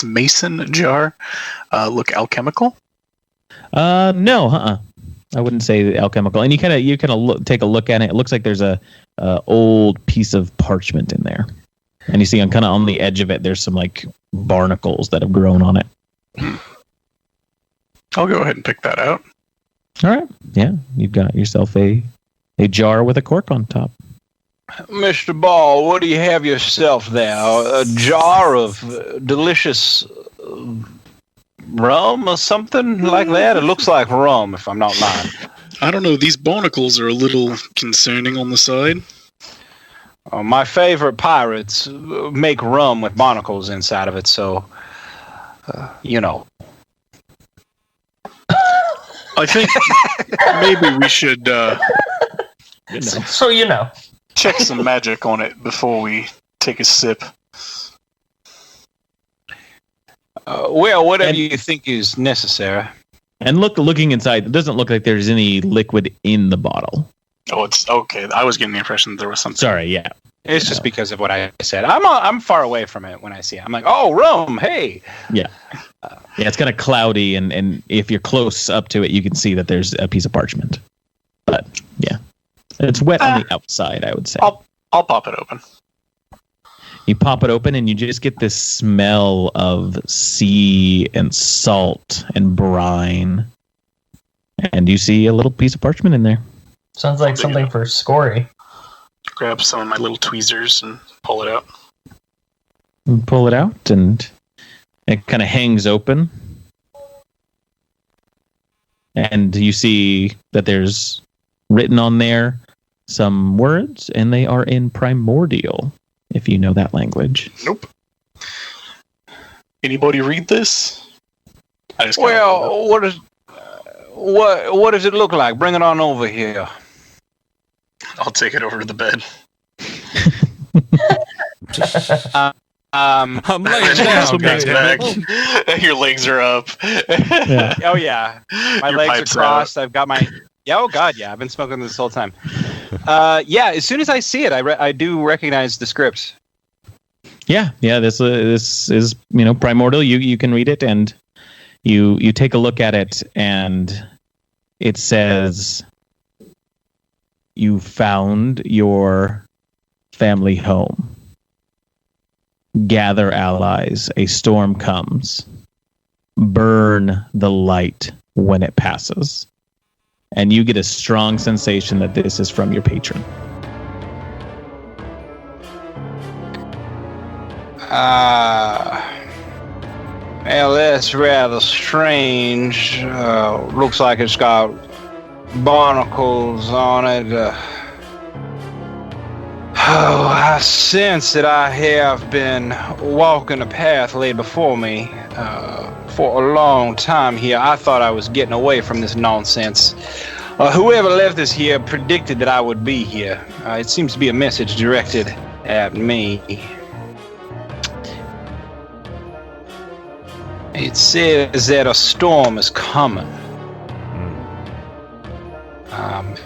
mason jar look alchemical? No, I wouldn't say alchemical. And you kind of take a look at it. It looks like there's a old piece of parchment in there, and you see on the edge of it, there's some like barnacles that have grown on it. I'll go ahead and pick that out. All right, yeah, you've got yourself a jar with a cork on top. Mr. Ball, what do you have yourself there? A jar of delicious rum or something like that? It looks like rum, if I'm not lying. I don't know. These barnacles are a little concerning on the side. My favorite pirates make rum with barnacles inside of it, so, I think maybe we should check some magic on it before we take a sip. Whatever you think is necessary. And looking inside, it doesn't look like there's any liquid in the bottle. Oh, it's okay. I was getting the impression that there was something. Sorry, yeah. It's just because of what I said. I'm far away from it when I see it. I'm like, oh, rum, hey. Yeah. Yeah, it's kind of cloudy, and if you're close up to it, you can see that there's a piece of parchment. But, yeah. It's wet on the outside, I would say. I'll pop it open. You pop it open, and you just get this smell of sea and salt and brine. And you see a little piece of parchment in there. Sounds like something for Skorri. Grab some of my little tweezers and pull it out. And pull it out, and it kind of hangs open. And you see that there's written on there some words, and they are in primordial, if you know that language. Nope. Anybody read this? Well, what does it look like? Bring it on over here. I'll take it over to the bed. I'm laying down, goddammit. Your legs are up. Yeah. Oh yeah, my Your legs are crossed. I've got my. Yeah, oh god, yeah. I've been smoking this whole time. Yeah. As soon as I see it, I do recognize the script. Yeah. This is primordial. You can read it, and you take a look at it, and it says, "You found your family home. Gather allies. A storm comes. Burn the light when it passes." And you get a strong sensation that this is from your patron. Well, that's rather strange. Looks like it's got barnacles on it. Oh, I sense that I have been walking a path laid before me for a long time here. I thought I was getting away from this nonsense. Whoever left this here predicted that I would be here. It seems to be a message directed at me. It says that a storm is coming.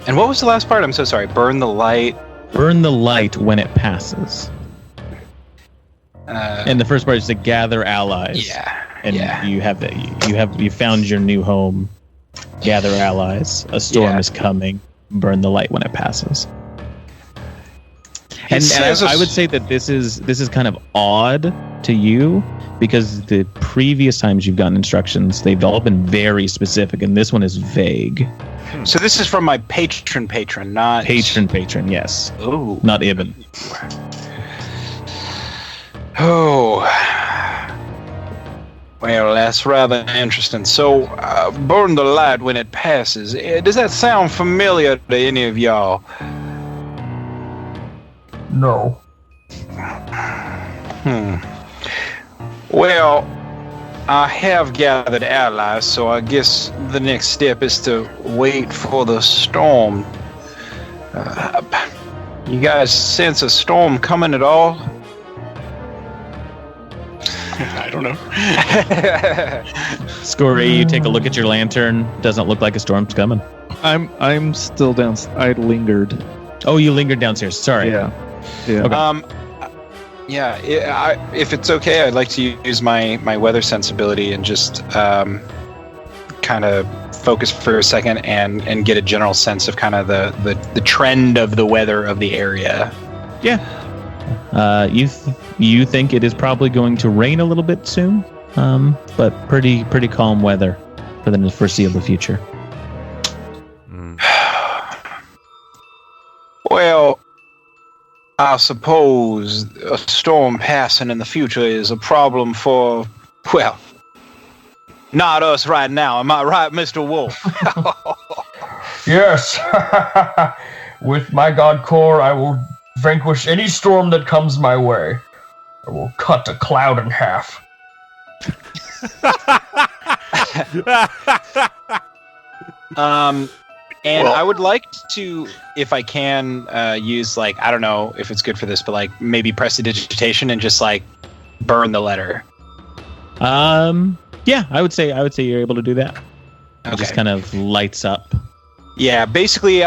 And what was the last part? I'm so sorry. Burn the light. Burn the light when it passes. And the first part is to gather allies. Yeah. And you found your new home. Gather allies. A storm is coming. Burn the light when it passes. And I would say that this is kind of odd to you because the previous times you've gotten instructions, they've all been very specific, and this one is vague. So this is from my patron, not... Patron, yes. Ooh. Not Ibn. Oh. Well, that's rather interesting. So, burn the light when it passes. Does that sound familiar to any of y'all? No. Well, I have gathered allies, so I guess the next step is to wait for the storm. You guys sense a storm coming at all? I don't know. Skorri, you take a look at your lantern. Doesn't look like a storm's coming. I'm still down. I lingered. Oh, you lingered downstairs. Sorry. Yeah. Okay. If it's okay, I'd like to use my weather sensibility and just kind of focus for a second and get a general sense of kind of the trend of the weather of the area. Yeah. You think it is probably going to rain a little bit soon, but pretty calm weather for the foreseeable future. Well, I suppose a storm passing in the future is a problem for, well, not us right now. Am I right, Mr. Wolf? Yes. With my god core, I will vanquish any storm that comes my way. I will cut a cloud in half. And I would like to, if I can, use, like, I don't know if it's good for this, but, like, maybe prestidigitation and just, like, burn the letter. Yeah, I would say you're able to do that. It just kind of lights up. Yeah, basically,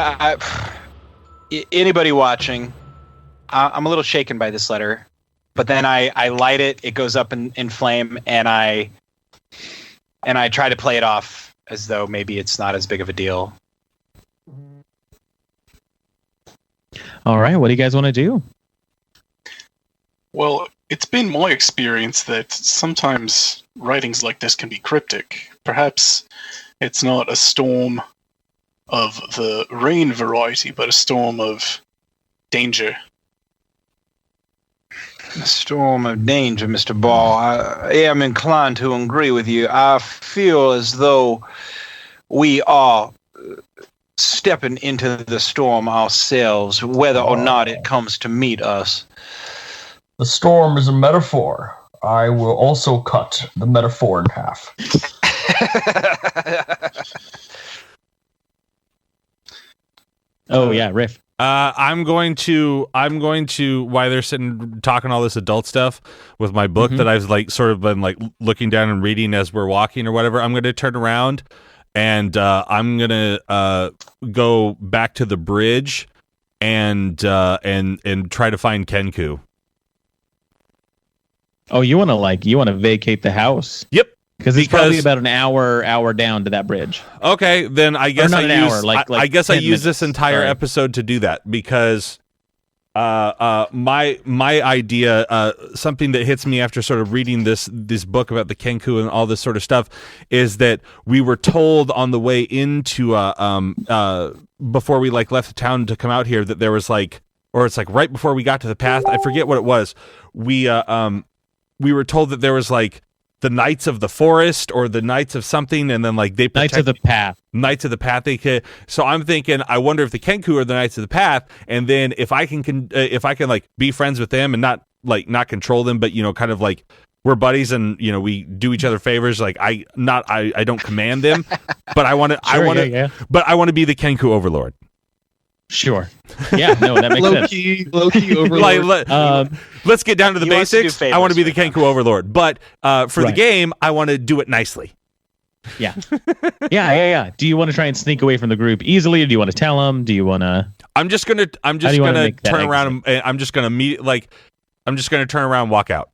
anybody watching, I'm a little shaken by this letter, but then I light it, it goes up in flame, and I try to play it off as though maybe it's not as big of a deal. All right, what do you guys want to do? Well, it's been my experience that sometimes writings like this can be cryptic. Perhaps it's not a storm of the rain variety, but a storm of danger. A storm of danger, Mr. Ball. I am inclined to agree with you. I feel as though we are stepping into the storm ourselves, whether or not it comes to meet us. The storm is a metaphor. I will also cut the metaphor in half. Oh yeah, Riff. I'm going to while they're sitting talking all this adult stuff with my book that I've like sort of been like looking down and reading as we're walking or whatever. I'm going to turn around and I'm going to go back to the bridge and try to find Kenku. Oh, you want to vacate the house? Yep. Because it's probably about an hour down to that bridge. Okay, then I guess I guess I use this entire Sorry. episode to do that because my idea, something that hits me after sort of reading this book about the Kenku and all this sort of stuff, is that we were told on the way into before we like left the town to come out here that there was like, or it's like right before we got to the path, I forget what it was. We were told that there was like the Knights of the Forest or the Knights of something, and then like they protect Knights of the Path. Knights of the Path. They could. So I'm thinking, I wonder if the Kenku are the Knights of the Path, and then if I can like be friends with them and not control them, but kind of like we're buddies and we do each other favors. Like I don't command them, but I want to. But I want to be the Kenku overlord. Sure. Yeah. No, that makes sense. Low key overlord. Let's get down to the basics. I want to be the Kenku overlord, but for the game, I want to do it nicely. Yeah. Yeah. Do you want to try and sneak away from the group easily, or do you want to tell them? Do you want to? I'm just gonna turn around and I'm just gonna turn around and walk out.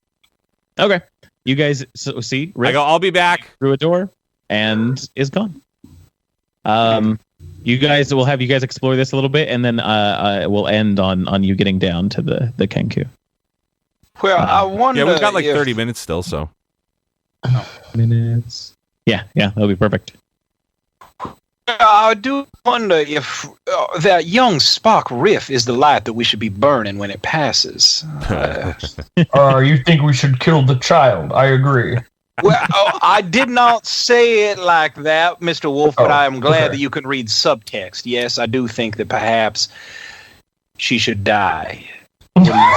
Okay. You guys see? Riff I go. I'll be back through a door and is gone. You guys will have you guys explore this a little bit, and then we'll end on you getting down to the Kenku. Well, I wonder. Yeah, we've got like 30 minutes still, so. Minutes. Yeah, that'll be perfect. I do wonder if that young spark Riff is the light that we should be burning when it passes. You think we should kill the child? I agree. Well, I did not say it like that, Mr. Wolf, but I am glad that you can read subtext. Yes, I do think that perhaps she should die. What do you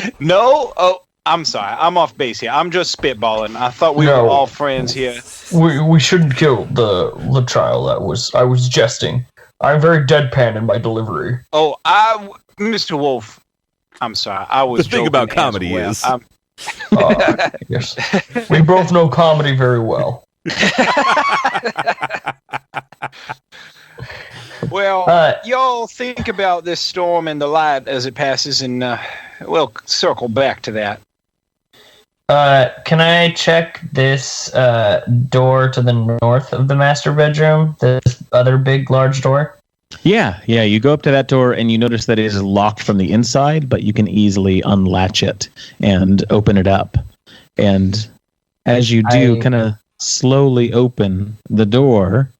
think? No? Oh, I'm sorry. I'm off base here. I'm just spitballing. I thought we were all friends here. We shouldn't kill the child. I was jesting. I'm very deadpan in my delivery. Oh, Mr. Wolf, I'm sorry. I was the thing about comedy well. is... Yes. We both know comedy very well. Well, y'all think about this storm and the light as it passes, and we'll circle back to that. Can I check this door to the north of the master bedroom? This other big, large door? Yeah. You go up to that door and you notice that it is locked from the inside, but you can easily unlatch it and open it up. And as you do, kind of slowly open the door,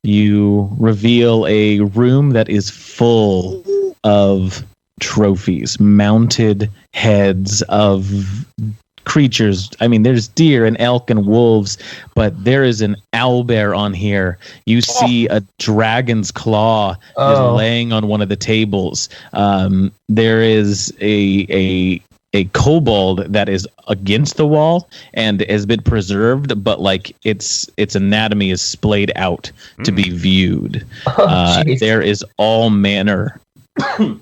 you reveal a room that is full of trophies, mounted heads of creatures. I mean, there's deer and elk and wolves, but there is an owlbear on here. You see a dragon's claw is laying on one of the tables. There is a kobold that is against the wall and has been preserved, but like its anatomy is splayed out to be viewed. There is all manner. All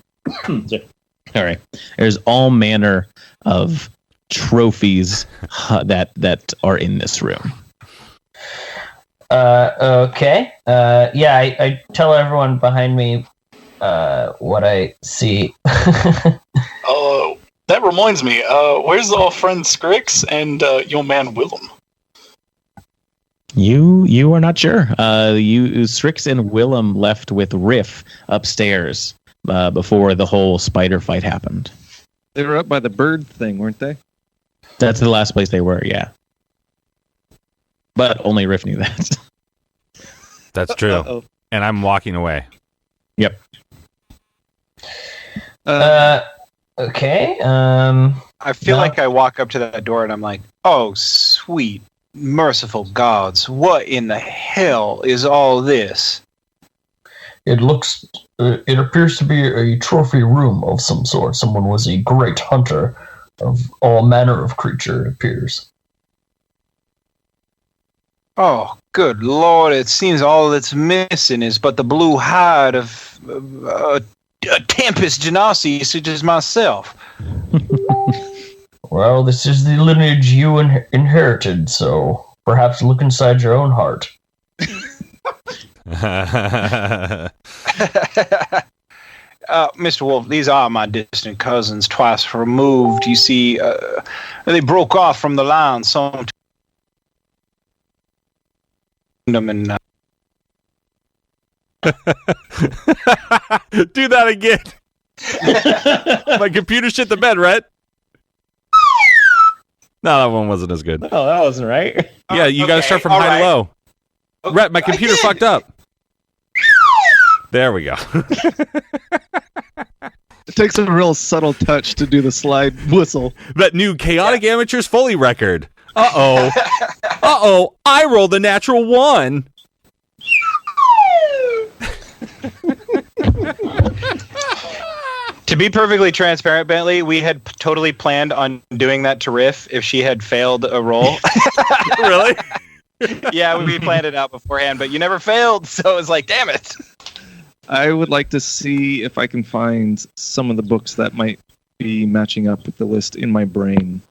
right. There's all manner of trophies that are in this room. Okay. I tell everyone behind me what I see. That reminds me, where's our friend Skrix and your man Willem? You are not sure. Skrix and Willem left with Riff upstairs before the whole spider fight happened. They were up by the bird thing, weren't they? That's the last place they were, yeah. But only Riff knew that. That's true. Uh-oh. And I'm walking away. Yep. Okay. I feel like I walk up to that door and I'm like, oh, sweet, merciful gods, what in the hell is all this? It appears to be a trophy room of some sort. Someone was a great hunter of all manner of creature, it appears. Oh, good Lord, it seems all that's missing is but the blue hide of a Tempest Genasi, such as myself. Well, this is the lineage you inherited, so perhaps look inside your own heart. Mr. Wolf, these are my distant cousins, twice removed. You see, they broke off from the line some kingdom and do that again. My computer shit the bed, Rhett. No, that one wasn't as good. Oh, that wasn't right. Yeah, you got to start from high to low. Okay, Rhett, my computer fucked up. There we go. It takes a real subtle touch to do the slide whistle. That new Chaotic Amateurs Foley record. Uh-oh, I rolled a natural 1. To be perfectly transparent, Bentley, we had totally planned on doing that to Riff if she had failed a roll. Really? Yeah, we planned it out beforehand, but you never failed, so it was like, damn it. I would like to see if I can find some of the books that might be matching up with the list in my brain.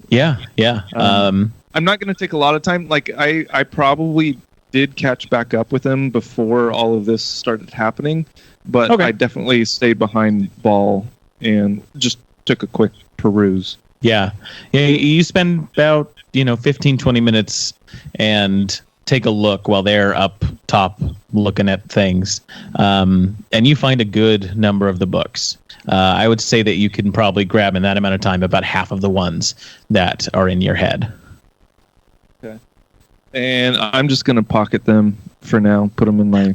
Yeah. I'm not going to take a lot of time. Like, I probably did catch back up with them before all of this started happening, but Okay. I definitely stayed behind Ball and just took a quick peruse. Yeah. You spend about 15-20 minutes and take a look while they're up top looking at things, and you find a good number of the books. I would say that you can probably grab in that amount of time about half of the ones that are in your head. Okay. And I'm just going to pocket them for now, put them in my...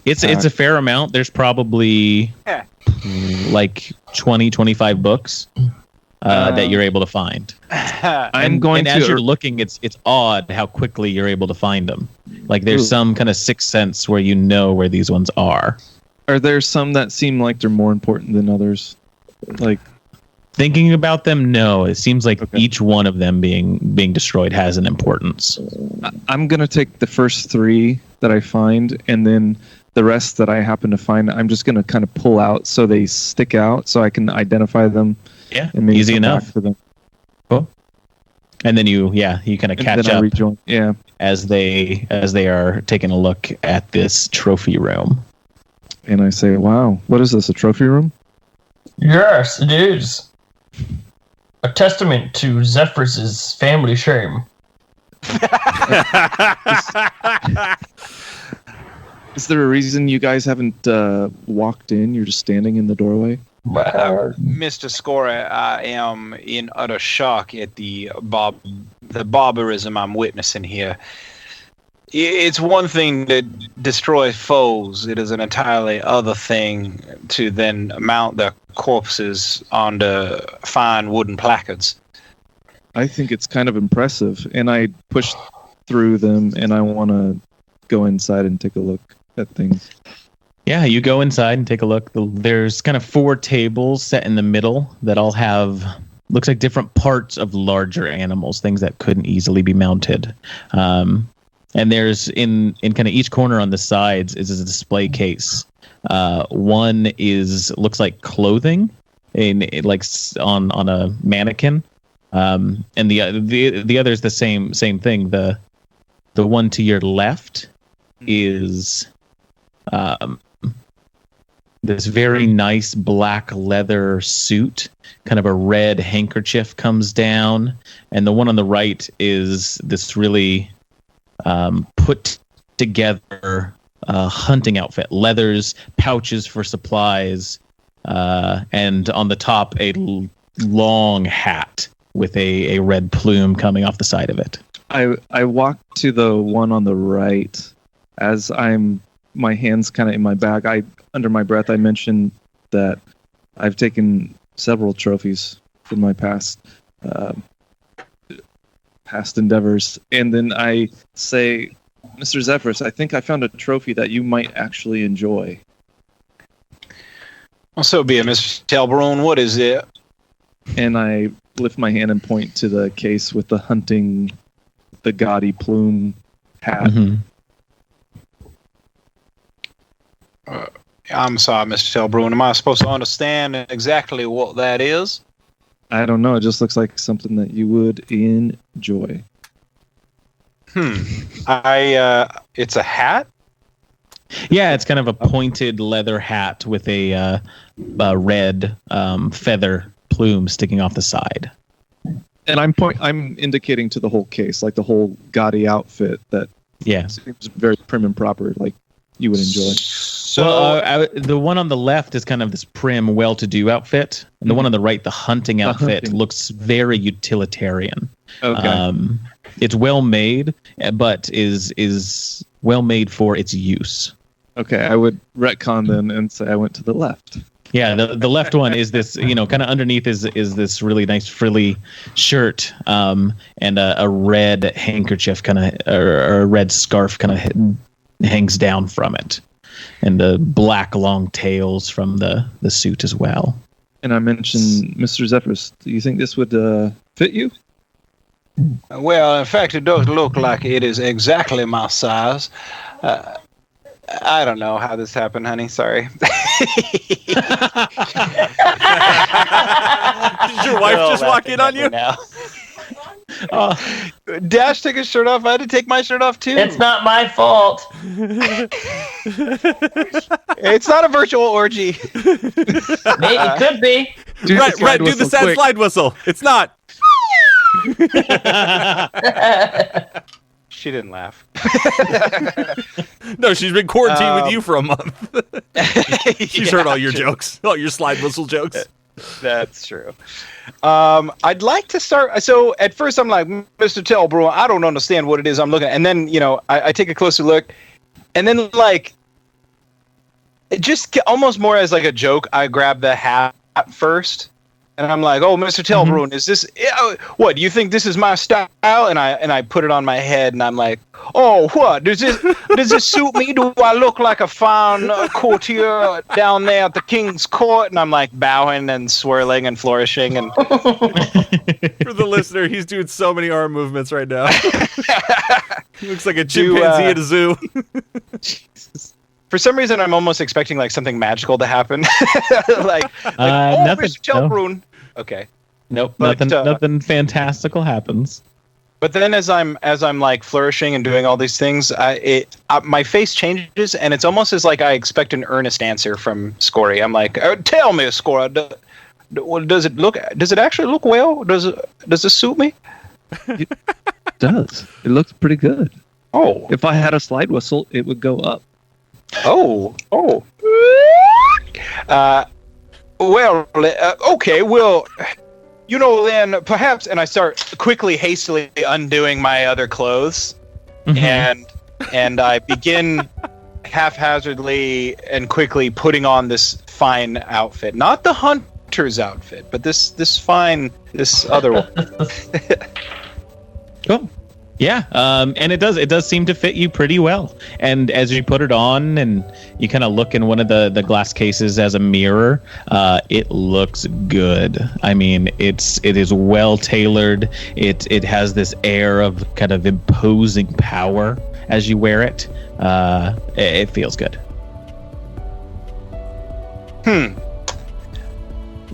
It's a fair amount. There's probably like 20-25 books that you're able to find. As you're looking, it's odd how quickly you're able to find them. Like there's some kind of sixth sense where you know where these ones are. Are there some that seem like they're more important than others? Like thinking about them, no. It seems like each one of them being destroyed has an importance. I'm gonna take the first 3 that I find, and then the rest that I happen to find, I'm just gonna kind of pull out so they stick out, so I can identify them. Yeah, and easy enough for them. Cool. And then you kind of catch up as they are taking a look at this trophy room. And I say, "Wow, what is this? A trophy room?" Yes, it is. A testament to Zephyrus' family shame. Is there a reason you guys haven't walked in? You're just standing in the doorway? Mr. Skorri, I am in utter shock at the barbarism I'm witnessing here. It's one thing to destroy foes. It is an entirely other thing to then mount their corpses onto fine wooden placards. I think it's kind of impressive, and I push through them, and I want to go inside and take a look at things. Yeah, you go inside and take a look. There's kind of 4 tables set in the middle that all have, looks like different parts of larger animals, things that couldn't easily be mounted. And there's in kind of each corner on the sides is a display case. One looks like clothing, like on a mannequin, and the other is the same thing. The one to your left is this very nice black leather suit. Kind of a red handkerchief comes down, and the one on the right is this really put together hunting outfit, leathers, pouches for supplies, and on the top a long hat with a red plume coming off the side of it. I walk to the one on the right as my hands kind of in my bag. Under my breath, I mentioned that I've taken several trophies in my past endeavors, and then I say, "Mr. Zephyrus, I think I found a trophy that you might actually enjoy." Well, so be it, Mr. Talbrone. What is it? And I lift my hand and point to the case with the gaudy plume hat. Mm-hmm. I'm sorry, Mr. Talbrone. Am I supposed to understand exactly what that is? I don't know. It just looks like something that you would enjoy. It's a hat? Yeah, it's kind of a pointed leather hat with a red feather plume sticking off the side. And I'm indicating to the whole case, like the whole gaudy outfit that seems very prim and proper, like you would enjoy. So the one on the left is kind of this prim, well-to-do outfit, and the one on the right, the hunting outfit, looks very utilitarian. Okay. It's well made, but is well made for its use. Okay, I would retcon then and say I went to the left. Yeah, the left one is this, kind of underneath is this really nice frilly shirt, and a red handkerchief or a red scarf kind of hangs down from it, and the black long tails from the suit as well. And I mentioned Mr. Zephyrs. Do you think this would fit you? Well, in fact, it does look like it is exactly my size. I don't know how this happened, honey. Sorry. Did your wife just walk in on you? Now. Dash took his shirt off. I had to take my shirt off too. It's not my fault. It's not a virtual orgy. It could be. Right, do the sad slide whistle. It's not. She didn't laugh. No, she's been quarantined with you for a month. She's heard all your jokes, all your slide whistle jokes. That's true. I'd like to start. So at first I'm like, Mr. Telbro, I don't understand what it is I'm looking at. And then, I take a closer look. And then, like, it just almost more as like a joke, I grab the hat first. And I'm like, oh, Mr. Telbroon, is this, what, do you think this is my style? And I put it on my head, and I'm like, oh, what, does this suit me? Do I look like a fine courtier down there at the king's court? And I'm like bowing and swirling and flourishing. And for the listener, he's doing so many arm movements right now. He looks like a chimpanzee at a zoo. For some reason, I'm almost expecting like something magical to happen. like nothing, Mr. Telbroon. Okay. Nope. But, nothing fantastical happens. But then, as I'm like flourishing and doing all these things, my face changes, and it's almost as like I expect an earnest answer from Skorri. I'm like, "Tell me, Skorri, does it actually look well? Does it suit me?" It does. It looks pretty good. Oh, if I had a slide whistle, it would go up. Oh. Okay. Well, then perhaps, and I start quickly, hastily undoing my other clothes, and I begin haphazardly and quickly putting on this fine outfit, not the hunter's outfit, but this other one. Cool. Yeah, and it does seem to fit you pretty well. And as you put it on and you kind of look in one of the glass cases as a mirror, it looks good. I mean, it is well tailored. It has this air of kind of imposing power as you wear it. It feels good.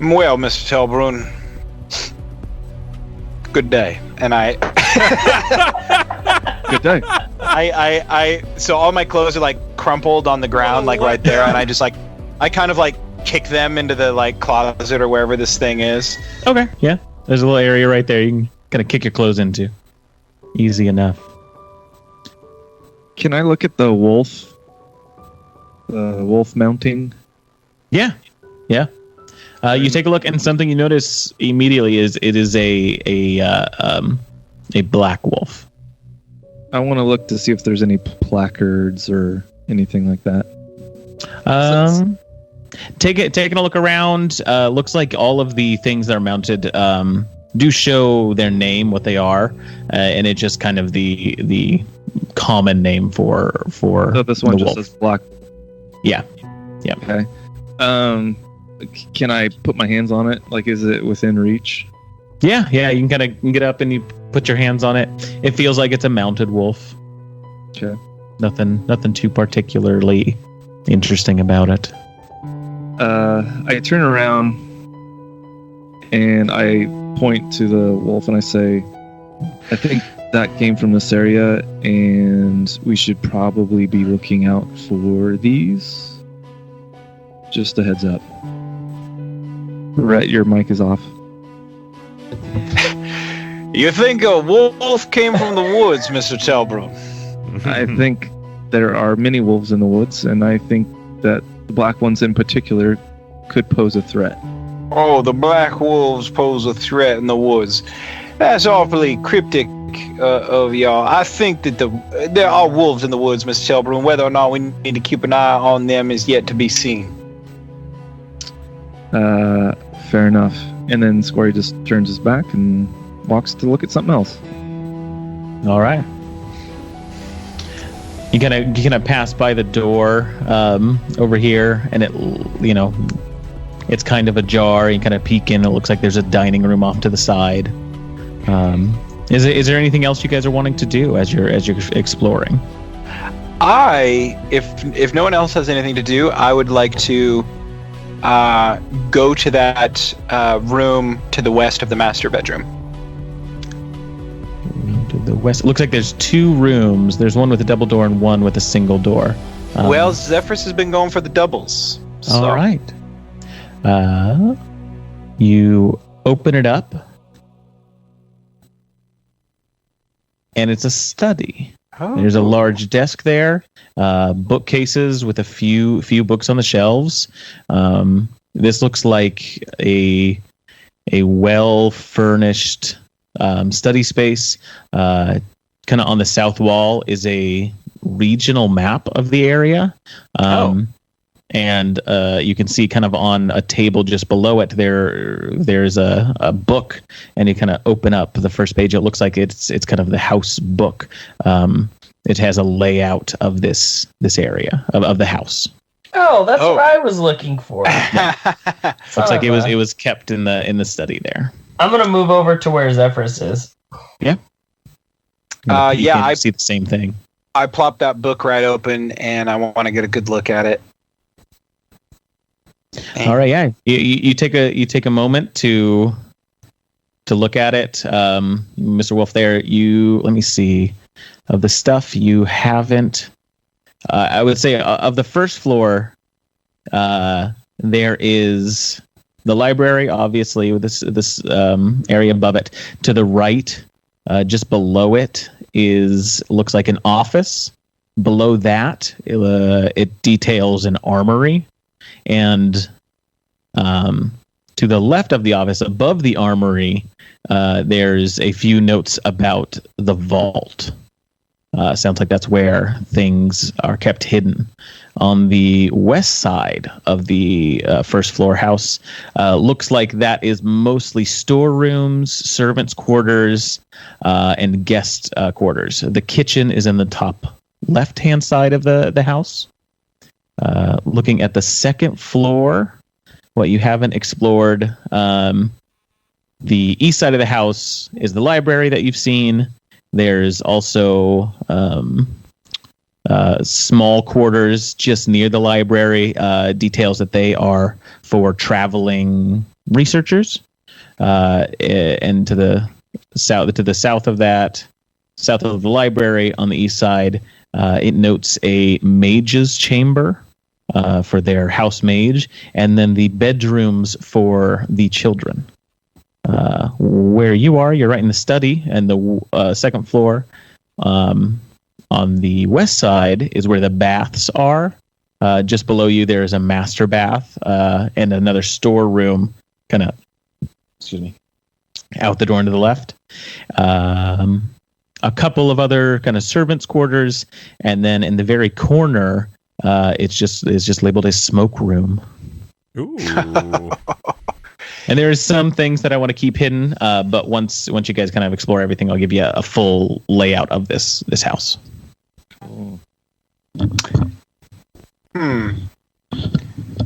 Well, Mr. Telbroon, good day. And good day. So all my clothes are like crumpled on the ground, like right there, and I just like, I kind of like kick them into the like closet or wherever this thing is. Okay, yeah. There's a little area right there you can kind of kick your clothes into. Easy enough. Can I look at the wolf mounting? Yeah. You take a look, and something you notice immediately is it is a black wolf. I want to look to see if there's any placards or anything like that. Taking a look around, looks like all of the things that are mounted do show their name, what they are, and it just kind of the common name for. So this one just says black. Yeah. Okay. Can I put my hands on it? Like, is it within reach? Yeah. You can kind of get up and you put your hands on it. It feels like it's a mounted wolf. Okay. Nothing too particularly interesting about it. I turn around and I point to the wolf and I say, I think that came from this area and we should probably be looking out for these. Just a heads up. Rhett, your mic is off. You think a wolf came from the woods, Mr. Telbro? I think there are many wolves in the woods, and I think that the black ones in particular could pose a threat. Oh, the black wolves pose a threat in the woods. That's awfully cryptic of y'all. I think that there are wolves in the woods, Mr. Telbro, and whether or not we need to keep an eye on them is yet to be seen. Fair enough. And then Skorri just turns his back and walks to look at something else. All right. You kind of pass by the door over here, and it's kind of ajar. You kind of peek in. It looks like there's a dining room off to the side. Is there anything else you guys are wanting to do as you're exploring? If no one else has anything to do, I would like to go to that room to the west of the master bedroom. To the west. It looks like there's 2 rooms. There's one with a double door and one with a single door. Well, Zephyrus has been going for the doubles. So. All right. You open it up, and it's a study. Oh. There's a large desk there, bookcases with a few books on the shelves. This looks like a well-furnished study space. Kind of on the south wall is a regional map of the area. And you can see kind of on a table just below it there's a book, and you kind of open up the first page. It looks like it's kind of the house book. It has a layout of this area of the house. Oh, that's what I was looking for. Looks like it was kept in the study there. I'm gonna move over to where Zephyrus is. Yeah. I see the same thing. I plop that book right open, and I want to get a good look at it. All right, yeah. You take a moment to look at it, Mr. Wolf. There, let me see, of the stuff you haven't. I would say of the first floor, there is the library, obviously, with this area above it. To the right, just below it looks like an office. Below that, it details an armory. And to the left of the office, above the armory, there's a few notes about the vault. Sounds like that's where things are kept hidden. On the west side of the first floor house, looks like that is mostly storerooms, servants' quarters, and guest quarters. The kitchen is in the top left-hand side of the house. Looking at the second floor, what you haven't explored, the east side of the house is the library that you've seen. There's also small quarters just near the library, details that they are for traveling researchers. And to the south of that, south of the library on the east side, it notes a mage's chamber for their house mage, and then the bedrooms for the children. Where you are, you're right in the study, and the second floor. On the west side is where the baths are. Just below you, there is a master bath and another storeroom, kind of, out the door into the left. A couple of other kind of servants' quarters, and then in the very corner, it's just labeled as smoke room. Ooh. And there's some things that I want to keep hidden, but once you guys kind of explore everything, I'll give you a full layout of this house.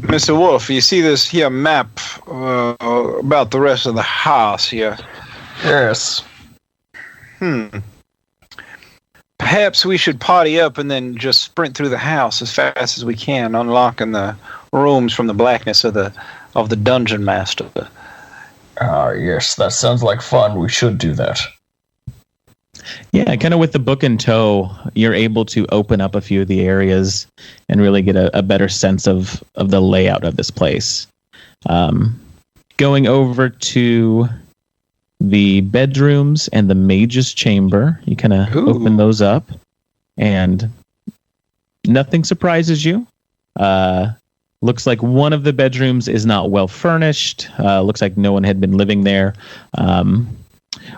Mr. Wolf, you see this here map about the rest of the house here? Yes. Perhaps we should party up and then just sprint through the house as fast as we can, unlocking the rooms from the blackness of the dungeon master. Yes, that sounds like fun. We should do that. Yeah, kind of with the book in tow, you're able to open up a few of the areas and really get a better sense of the layout of this place. Going over to the bedrooms and the mage's chamber, you kind of open those up, and nothing surprises you. Looks like one of the bedrooms is not well furnished. Looks like no one had been living there.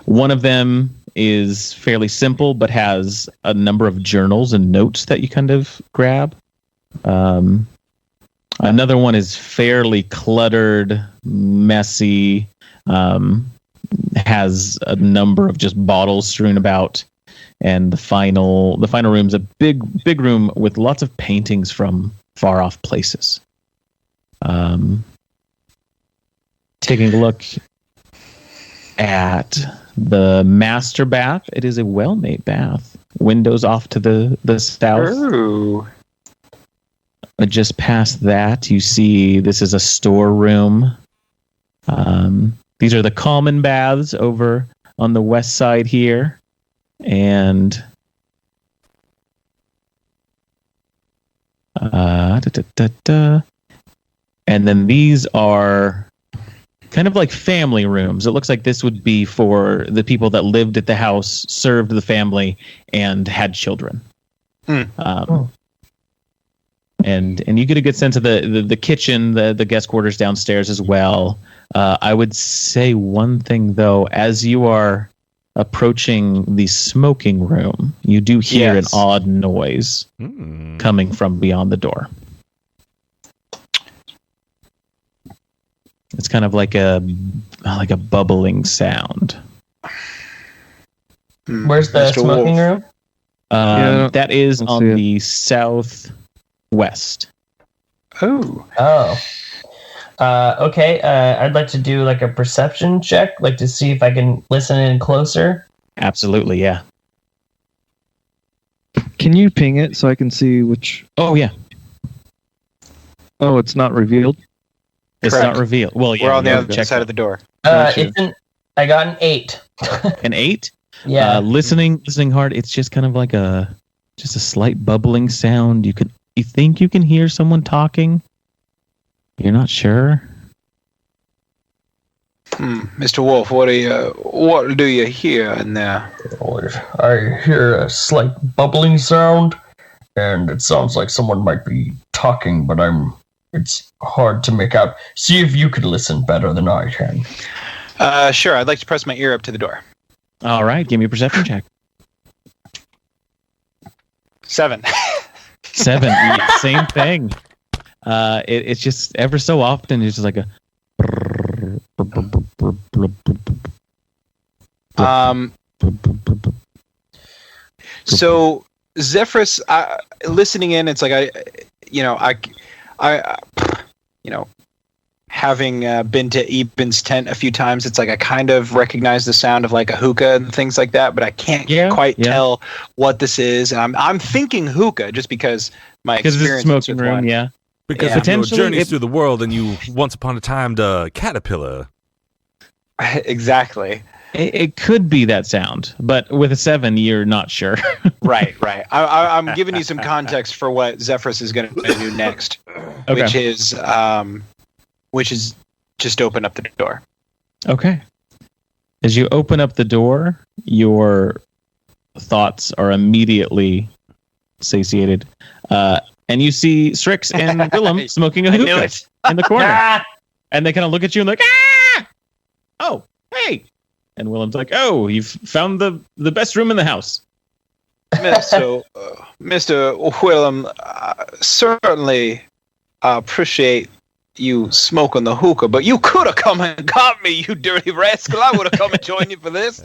One of them is fairly simple, but has a number of journals and notes that you kind of grab. On Another one is fairly cluttered, messy, has a number of just bottles strewn about. And the final room's a big room with lots of paintings from far off places. Taking a look at the master bath, it is a well-made bath. Windows off to the south. Ooh. Just past that, you see this is a storeroom. These are the common baths over on the west side here. And and then these are kind of like family rooms. It looks like this would be for the people that lived at the house, served the family, and had children. And you get a good sense of the kitchen, the guest quarters downstairs as well. I would say one thing though, as you are approaching the smoking room, you do hear an odd noise coming from beyond the door. It's kind of like a bubbling sound. Where's the Mr. smoking Wolf. room? That is Let's on see it. the southwest. Oh. Okay. I'd like to do like a perception check, like to see if I can listen in closer. Absolutely, yeah. Can you ping it so I can see which? Oh, yeah. Oh, it's not revealed. It's Correct. not revealed. Well, yeah. We're on the you other check side that. of the door. It's I got an 8. An 8? Yeah. Listening hard, it's just kind of like just a slight bubbling sound. You think you can hear someone talking. You're not sure. Mr. Wolf, what do you hear in there? I hear a slight bubbling sound, and it sounds like someone might be talking, but it's hard to make out. See if you could listen better than I can. Sure, I'd like to press my ear up to the door. All right, give me a perception check. 7. 7. Yeah, same thing. It's just ever so often it's just like a. So Zephyrus, listening in, it's like having been to Eben's tent a few times, it's like I kind of recognize the sound of like a hookah and things like that, but I can't quite tell what this is. And I'm thinking hookah just because my experience it's a smoking with room, one. yeah. Because Yeah. of your Potentially, journeys through the world and you once upon a time the caterpillar. Exactly. It could be that sound, but with a 7, you're not sure. Right. I'm giving you some context for what Zephyrus is going to do next, Okay. which is just open up the door. Okay. As you open up the door, your thoughts are immediately satiated. And you see Strix and Willem smoking a I knew hookah it. in the corner. Ah! And they kind of look at you and like, ah! Oh, hey. And Willem's like, oh, you've found the best room in the house. So, Mr. Willem, certainly I appreciate you smoking the hookah, but you could have come and got me, you dirty rascal. I would have come and joined you for this.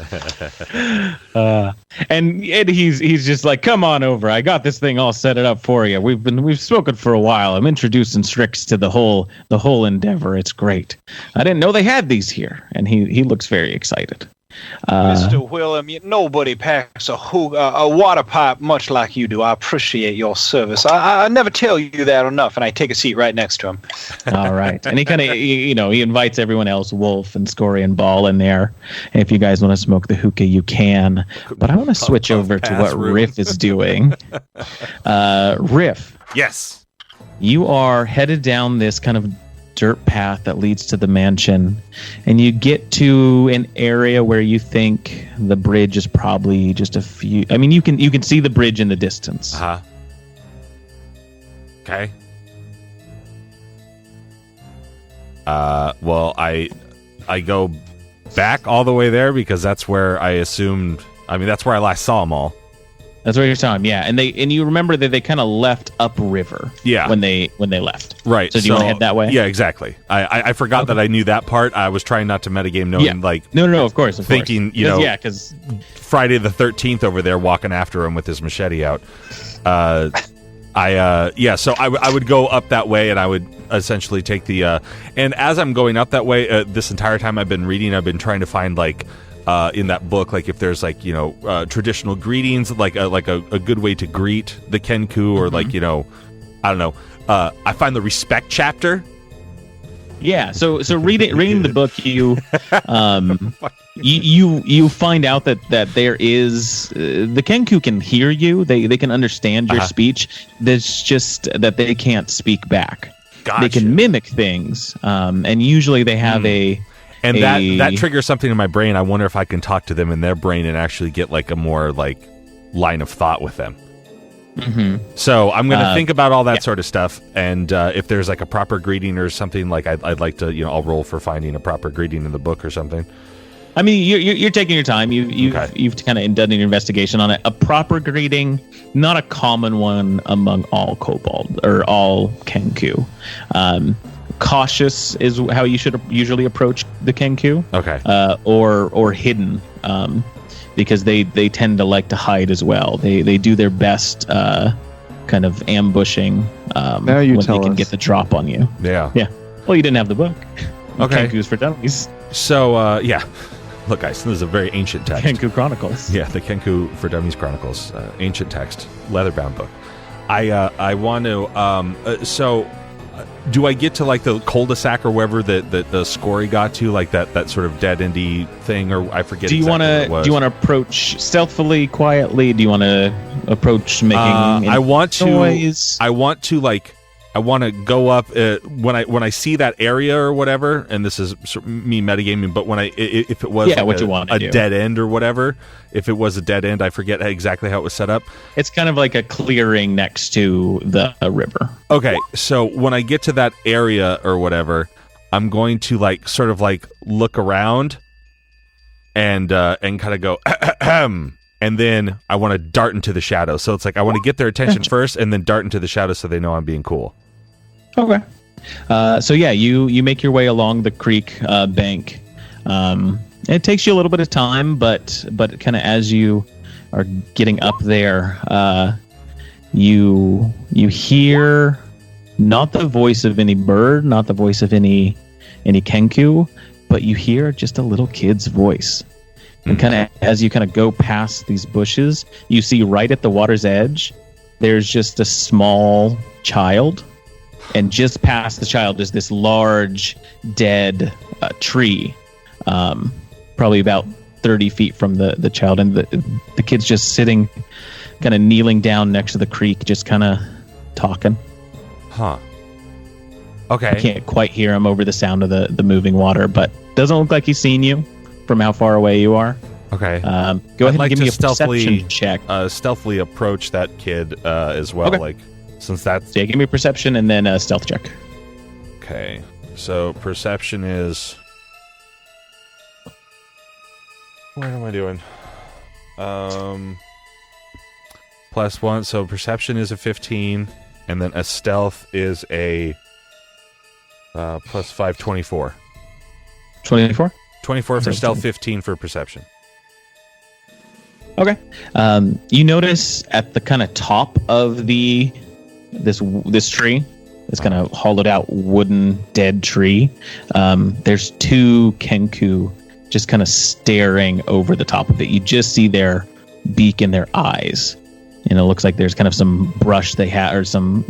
And he's just like, come on over. I got this thing all set it up for you. We've spoken for a while. I'm introducing Strix to the whole endeavor. It's great. I didn't know they had these here. And he looks very excited. Mr. Willem, nobody packs a water pipe much like you do. I appreciate your service. I never tell you that enough, and I take a seat right next to him. All right. And he kind of, he invites everyone else, Wolf and Skorri and Ball in there. And if you guys want to smoke the hookah, you can. But I want to switch over to what Riff is doing. Riff, Yes. you are headed down this kind of dirt path that leads to the mansion, and you get to an area where you think the bridge is probably just a few. I mean, you can see the bridge in the distance. Uh-huh. Okay. Well, I go back all the way there because that's where I assumed. I mean, that's where I last saw them all. That's what you're telling me. Yeah, and you remember that they kind of left upriver. Yeah. When they left. Right. So do you want to head that way? Yeah, exactly. I forgot that I knew that part. I was trying not to metagame, knowing No, of course. Thinking because Friday the 13th over there walking after him with his machete out. So I would go up that way, and I would essentially take the and as I'm going up that way, this entire time I've been reading, I've been trying to find in that book, if there's traditional greetings, like a good way to greet the Kenku, or I don't know. I find the respect chapter. Yeah, so reading the book, you find out that there is the Kenku can hear you. They can understand your speech. There's just that they can't speak back. Gotcha. They can mimic things, and usually they have that triggers something in my brain. I wonder if I can talk to them in their brain and actually get a more line of thought with them. Mm-hmm. So I'm going to think about all that sort of stuff, and if there's a proper greeting or something, I'd like to, I'll roll for finding a proper greeting in the book or something. I mean, you're taking your time. You've kind of done an investigation on it. A proper greeting, not a common one among all kobold or all Kenku. Cautious is how you should usually approach the Kenku. Okay. Or hidden. Because they tend to like to hide as well. They do their best kind of ambushing now you when tell they can us. get the drop on you. Yeah. Yeah. Well, you didn't have the book. Okay. Kenku's for Dummies. So, Look, guys, this is a very ancient text. Kenku Chronicles. Yeah, the Kenku for Dummies Chronicles. Ancient text. Leather-bound book. I want to... do I get to the cul-de-sac or wherever that the Skorri got to, that sort of dead-endy thing, or I forget? Do you want to approach stealthily, quietly? Do you want to approach making I want noise? I want to go up when I see that area or whatever, and this is me metagaming. But if it was a dead end or whatever, if it was a dead end, I forget exactly how it was set up. It's kind of like a clearing next to the river. Okay, so when I get to that area or whatever, I'm going to sort of look around and kind of go and then I want to dart into the shadows. So it's I want to get their attention first and then dart into the shadows so they know I'm being cool. Okay. You make your way along the creek bank. It takes you a little bit of time, but kind of as you are getting up there, you hear not the voice of any bird, not the voice of any Kenku, but you hear just a little kid's voice. And kind of as you kind of go past these bushes, you see right at the water's edge, there's just a small child. And just past the child is this large, dead tree, probably about 30 feet from the child. And the kid's just sitting, kind of kneeling down next to the creek, just kind of talking. Huh. Okay. I can't quite hear him over the sound of the moving water, but doesn't look like he's seen you from how far away you are. Okay. Go ahead and give me a perception check. Stealthily approach that kid as well. Okay. Since that's... Yeah, give me a perception and then a stealth check. Okay. So perception is... What am I doing? +1. So perception is a 15. And then a stealth is a +5, 24. 24? 24 for stealth, 15 for perception. Okay. You notice at the kind of top of this tree, this kind of hollowed out wooden dead tree, there's two Kenku just kind of staring over the top of it. You just see their beak in their eyes, and it looks like there's kind of some brush they have, or some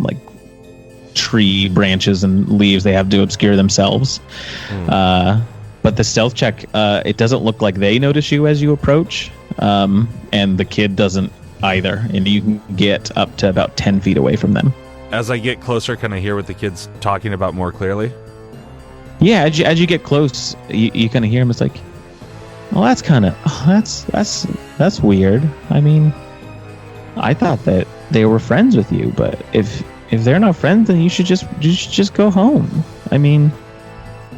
tree branches and leaves they have to obscure themselves. But the stealth check, it doesn't look like they notice you as you approach, and the kid doesn't either, and you can get up to about 10 feet away from them. As I get closer, can I hear what the kid's talking about more clearly? Yeah, as you get close, you kind of hear him. It's like, well, that's kind of that's weird. I mean, I thought that they were friends with you, but if they're not friends, then you should just go home. I mean,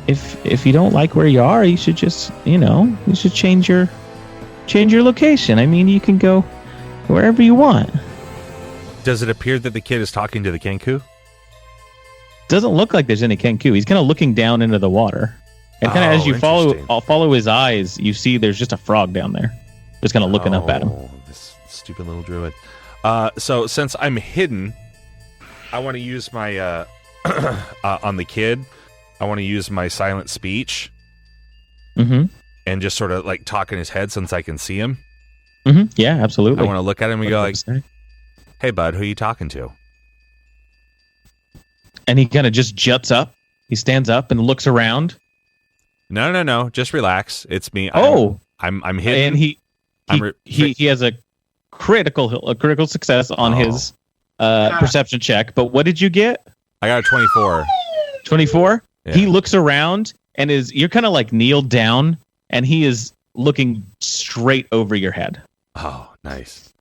if you don't like where you are, you should just you should change your location. I mean, you can go wherever you want. Does it appear that the kid is talking to the Kenku? Doesn't look like there's any Kenku. He's kind of looking down into the water, and kind of as you follow his eyes, you see there's just a frog down there, just kind of looking up at him. This stupid little druid. So since I'm hidden, I want to use my on the kid. I want to use my silent speech, and just sort of like talk in his head since I can see him. Yeah, absolutely. I want to look at him and go like, "Hey, bud, who are you talking to?" And he kind of just juts up. He stands up and looks around. No. Just relax. It's me. Oh, I'm hidden. And he has a critical success on his perception check. But what did you get? I got a 24. 24? Yeah. He looks around and you're kind of like kneeled down, and he is looking straight over your head. Oh, nice.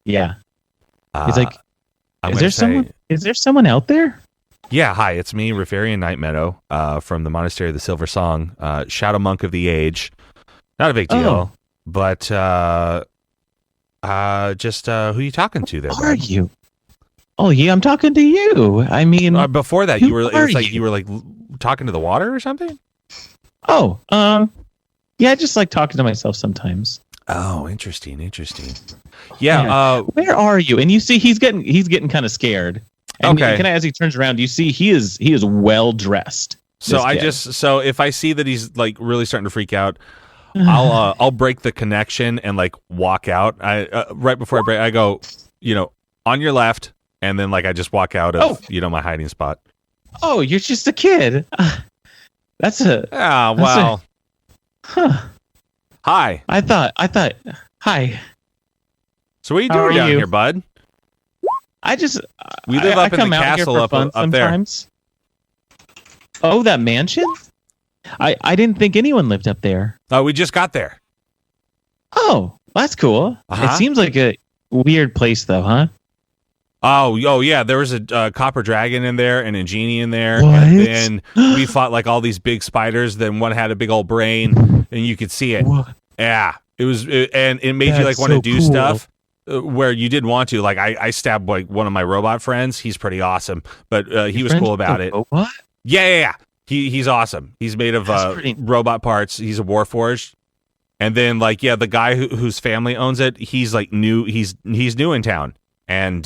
Yeah. He's like, is there someone out there? Yeah, hi, it's me, Riffarian Night Meadow, from the Monastery of the Silver Song, Shadow Monk of the Age. Not a big deal, but just who are you talking to there? Who are you? Oh, yeah, I'm talking to you. I mean, before that, you were like talking to the water or something? Oh, yeah, I just like talking to myself sometimes. Oh, interesting. Yeah, where are you? And you see he's getting kind of scared. And kind of as he turns around, you see he is well dressed. So if I see that he's like really starting to freak out, I'll break the connection and like walk out. I right before I break, I go, on your left, and then like I just walk out of my hiding spot. Oh, you're just a kid. That's a wow. Hi. I thought. Hi. So what are you doing down here, bud? We live up in the castle up sometimes. There. Oh, that mansion? I didn't think anyone lived up there. Oh, we just got there. Oh, that's cool. It seems like a weird place, though, huh? Oh, yeah. There was a copper dragon in there and a genie in there. What? And then we fought like all these big spiders. Then one had a big old brain, and you could see it. What? Yeah, and it made you like want to do stuff. Where you didn't want to, like I stabbed like one of my robot friends. He's pretty awesome, but he was cool about it. What? Yeah. He's awesome. He's made of robot parts. He's a warforged, and then like the guy whose family owns it. He's like new. He's new in town, and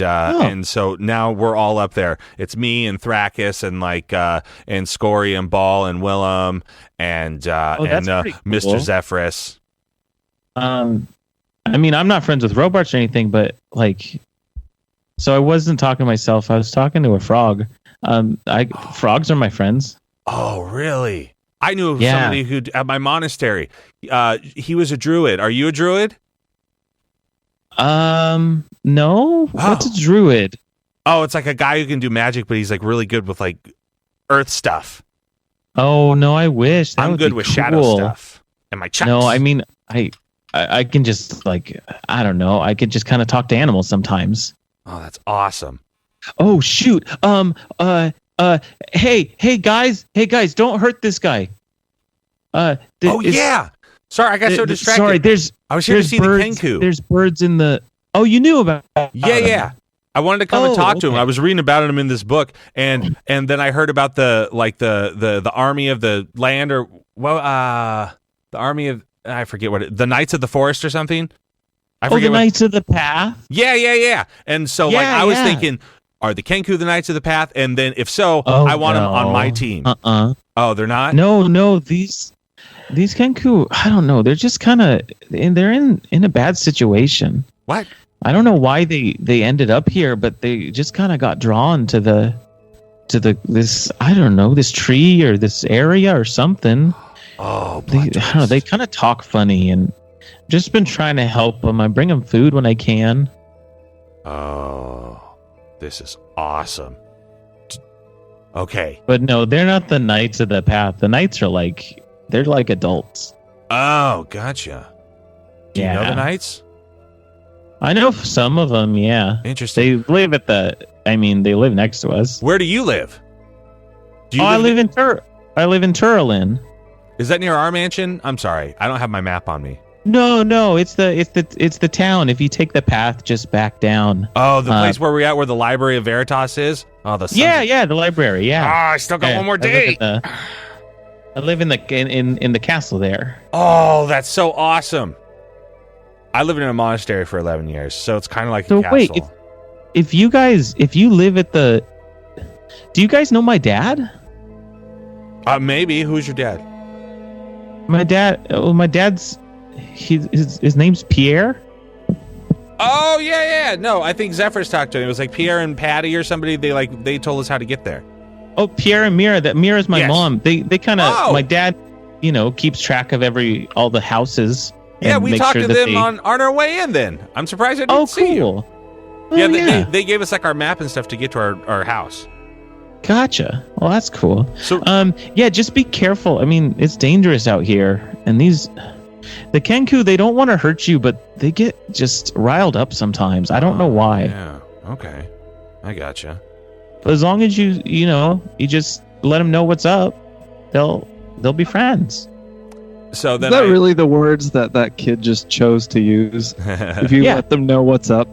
so now we're all up there. It's me and Thrakis and like and Skorri and Ball and Willem and Mr. Zephyrus. I mean, I'm not friends with robots or anything, but like, so I wasn't talking to myself. I was talking to a frog. Frogs are my friends. Oh, really? I knew somebody who at my monastery. He was a druid. Are you a druid? No. What's a druid? Oh, it's like a guy who can do magic, but he's like really good with like earth stuff. Oh no, I wish. I'm good with shadow stuff. And my chucks. No, I mean, I can just like, I don't know. I could just kind of talk to animals sometimes. Oh, that's awesome. Oh shoot. Hey guys, don't hurt this guy. Yeah. Sorry, I got so distracted. Sorry, I was here to see birds, the Kenku. There's birds in the. Oh, you knew about. Yeah. I wanted to come and talk to him. I was reading about him in this book, and then I heard about the army of the land, or the army of. I forget the Knights of the Forest or something. The Knights of the Path? Yeah. And so I was thinking, are the Kenku the Knights of the Path? And then if so, I want them on my team. Oh, they're not? No, these Kenku, I don't know. They're just kind of, they're in a bad situation. What? I don't know why they ended up here, but they just kind of got drawn to this, I don't know, this tree or this area or something. Oh, I don't know. They kind of talk funny, and just been trying to help them. I bring them food when I can. Oh, this is awesome. Okay, but no, they're not the Knights of the Path. The Knights are they're like adults. Oh, gotcha. Do you know the Knights? I know some of them. Yeah, interesting. They live they live next to us. Where do you live? I live in Turlin. Is that near our mansion? I'm sorry, I don't have my map on me. No, it's the town. If you take the path just back down. Oh, the place where we're at, where the Library of Veritas is. Oh, the the library. Yeah. Ah, I still got one more day. I live in the castle there. Oh, that's so awesome. I lived in a monastery for 11 years, so it's kind of like a castle. Wait, if you live at the, do you guys know my dad? Maybe. Who's your dad? My dad's. His name's Pierre. Oh yeah. No, I think Zephyr's talked to him. It was like Pierre and Patty or somebody. They told us how to get there. Oh, Pierre and Mira. That Mira's my mom. They kind of. Oh. My dad, keeps track of all the houses. Yeah, and we make talked sure to that them on our way in. Then I'm surprised I didn't see you. Cool. Yeah, they gave us like our map and stuff to get to our house. Gotcha. Well, that's cool. So just be careful. I mean, it's dangerous out here, and the Kenku, they don't want to hurt you, but they get just riled up sometimes. I don't know why. Yeah. Okay. I gotcha. But as long as you just let them know what's up, they'll be friends. So then is that really the words that kid just chose to use? If you let them know what's up.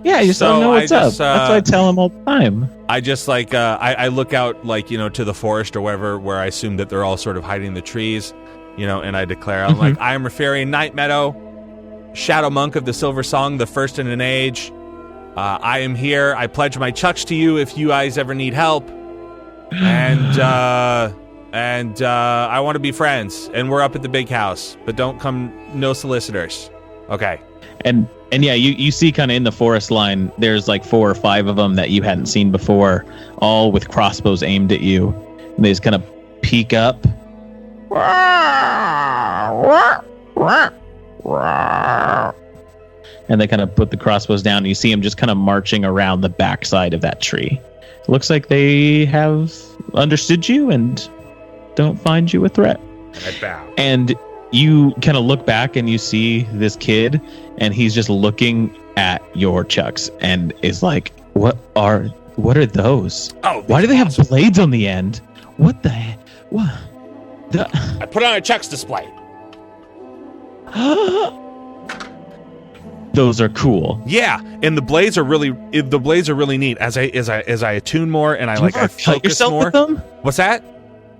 Yeah, you just let them know what's up. That's what I tell them all the time. I just I look out to the forest or wherever where I assume that they're all sort of hiding in the trees. And I declare, I'm like, I am Rafarian Night Meadow, Shadow Monk of the Silver Song, the first in an age. I am here. I pledge my chucks to you if you guys ever need help. And I want to be friends. And we're up at the big house, but don't come, no solicitors. Okay. And yeah, you see kind of in the forest line, there's like 4 or 5 of them that you hadn't seen before, all with crossbows aimed at you. And they just kind of peek up. And they kind of put the crossbows down, and you see them just kind of marching around the backside of that tree. It looks like they have understood you and don't find you a threat. I bow. And you kind of look back and you see this kid, and he's just looking at your chucks and is like, what are those? Oh, why do they have blades on the end? What the heck? What? I put on a chucks display. Those are cool. Yeah, and the blades are really neat. As I attune more and I focus cut yourself more. With them? What's that?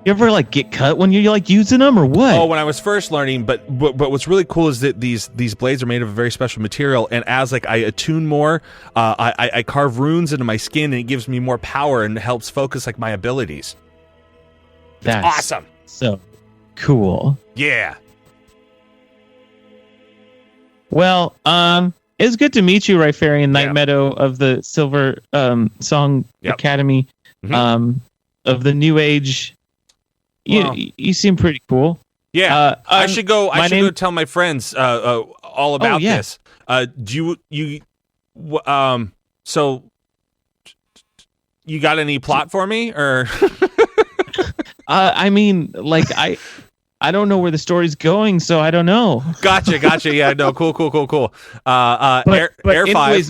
You ever get cut when you're using them or what? Oh, when I was first learning, but what's really cool is that these blades are made of a very special material, and as I attune more, I carve runes into my skin, and it gives me more power and helps focus my abilities. That's awesome. So cool. Yeah. Well, it's good to meet you, Rifarian Night Meadow of the Silver Song Academy, of the New Age. You seem pretty cool. Yeah, I should go. I should go tell my friends all about this. Do you so you got any plot for me or? I mean, I don't know where the story's going, so I don't know. Gotcha. Yeah, no, cool. But anyways,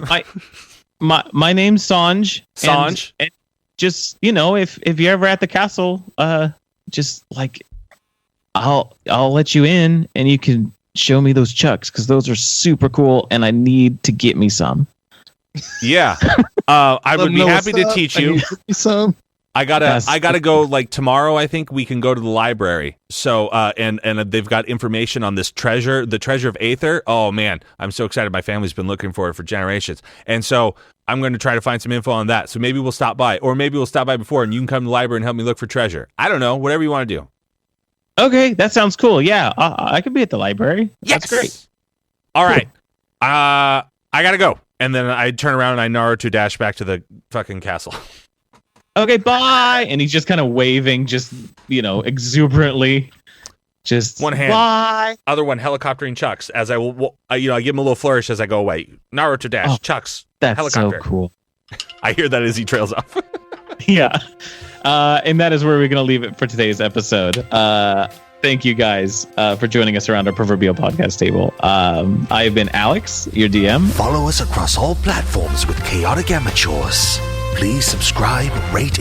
my name's Sanj. And just if you're ever at the castle, just I'll let you in, and you can show me those chucks because those are super cool, and I need to get me some. Yeah, I would be happy to teach you. Some. I gotta go tomorrow. I think we can go to the library. So and they've got information on this treasure, the treasure of Aether. Oh man, I'm so excited. My family's been looking for it for generations, and so I'm going to try to find some info on that. So maybe we'll stop by, or maybe we'll stop by before, and you can come to the library and help me look for treasure. I don't know, whatever you want to do. Okay, that sounds cool. Yeah, I could be at the library. Yes. That's great. All right, I gotta go, and then I turn around and I Naruto dash back to the fucking castle. Okay, bye. And he's just kind of waving, just exuberantly. Just one hand, bye. Other one helicoptering chucks as I will. I give him a little flourish as I go away. Naruto dash chucks. That's helicopter. So cool. I hear that as he trails off. Yeah, and that is where we're gonna leave it for today's episode. Thank you guys for joining us around our proverbial podcast table. I have been Alex, your DM. Follow us across all platforms with Chaotic Amateurs. Please subscribe, rate,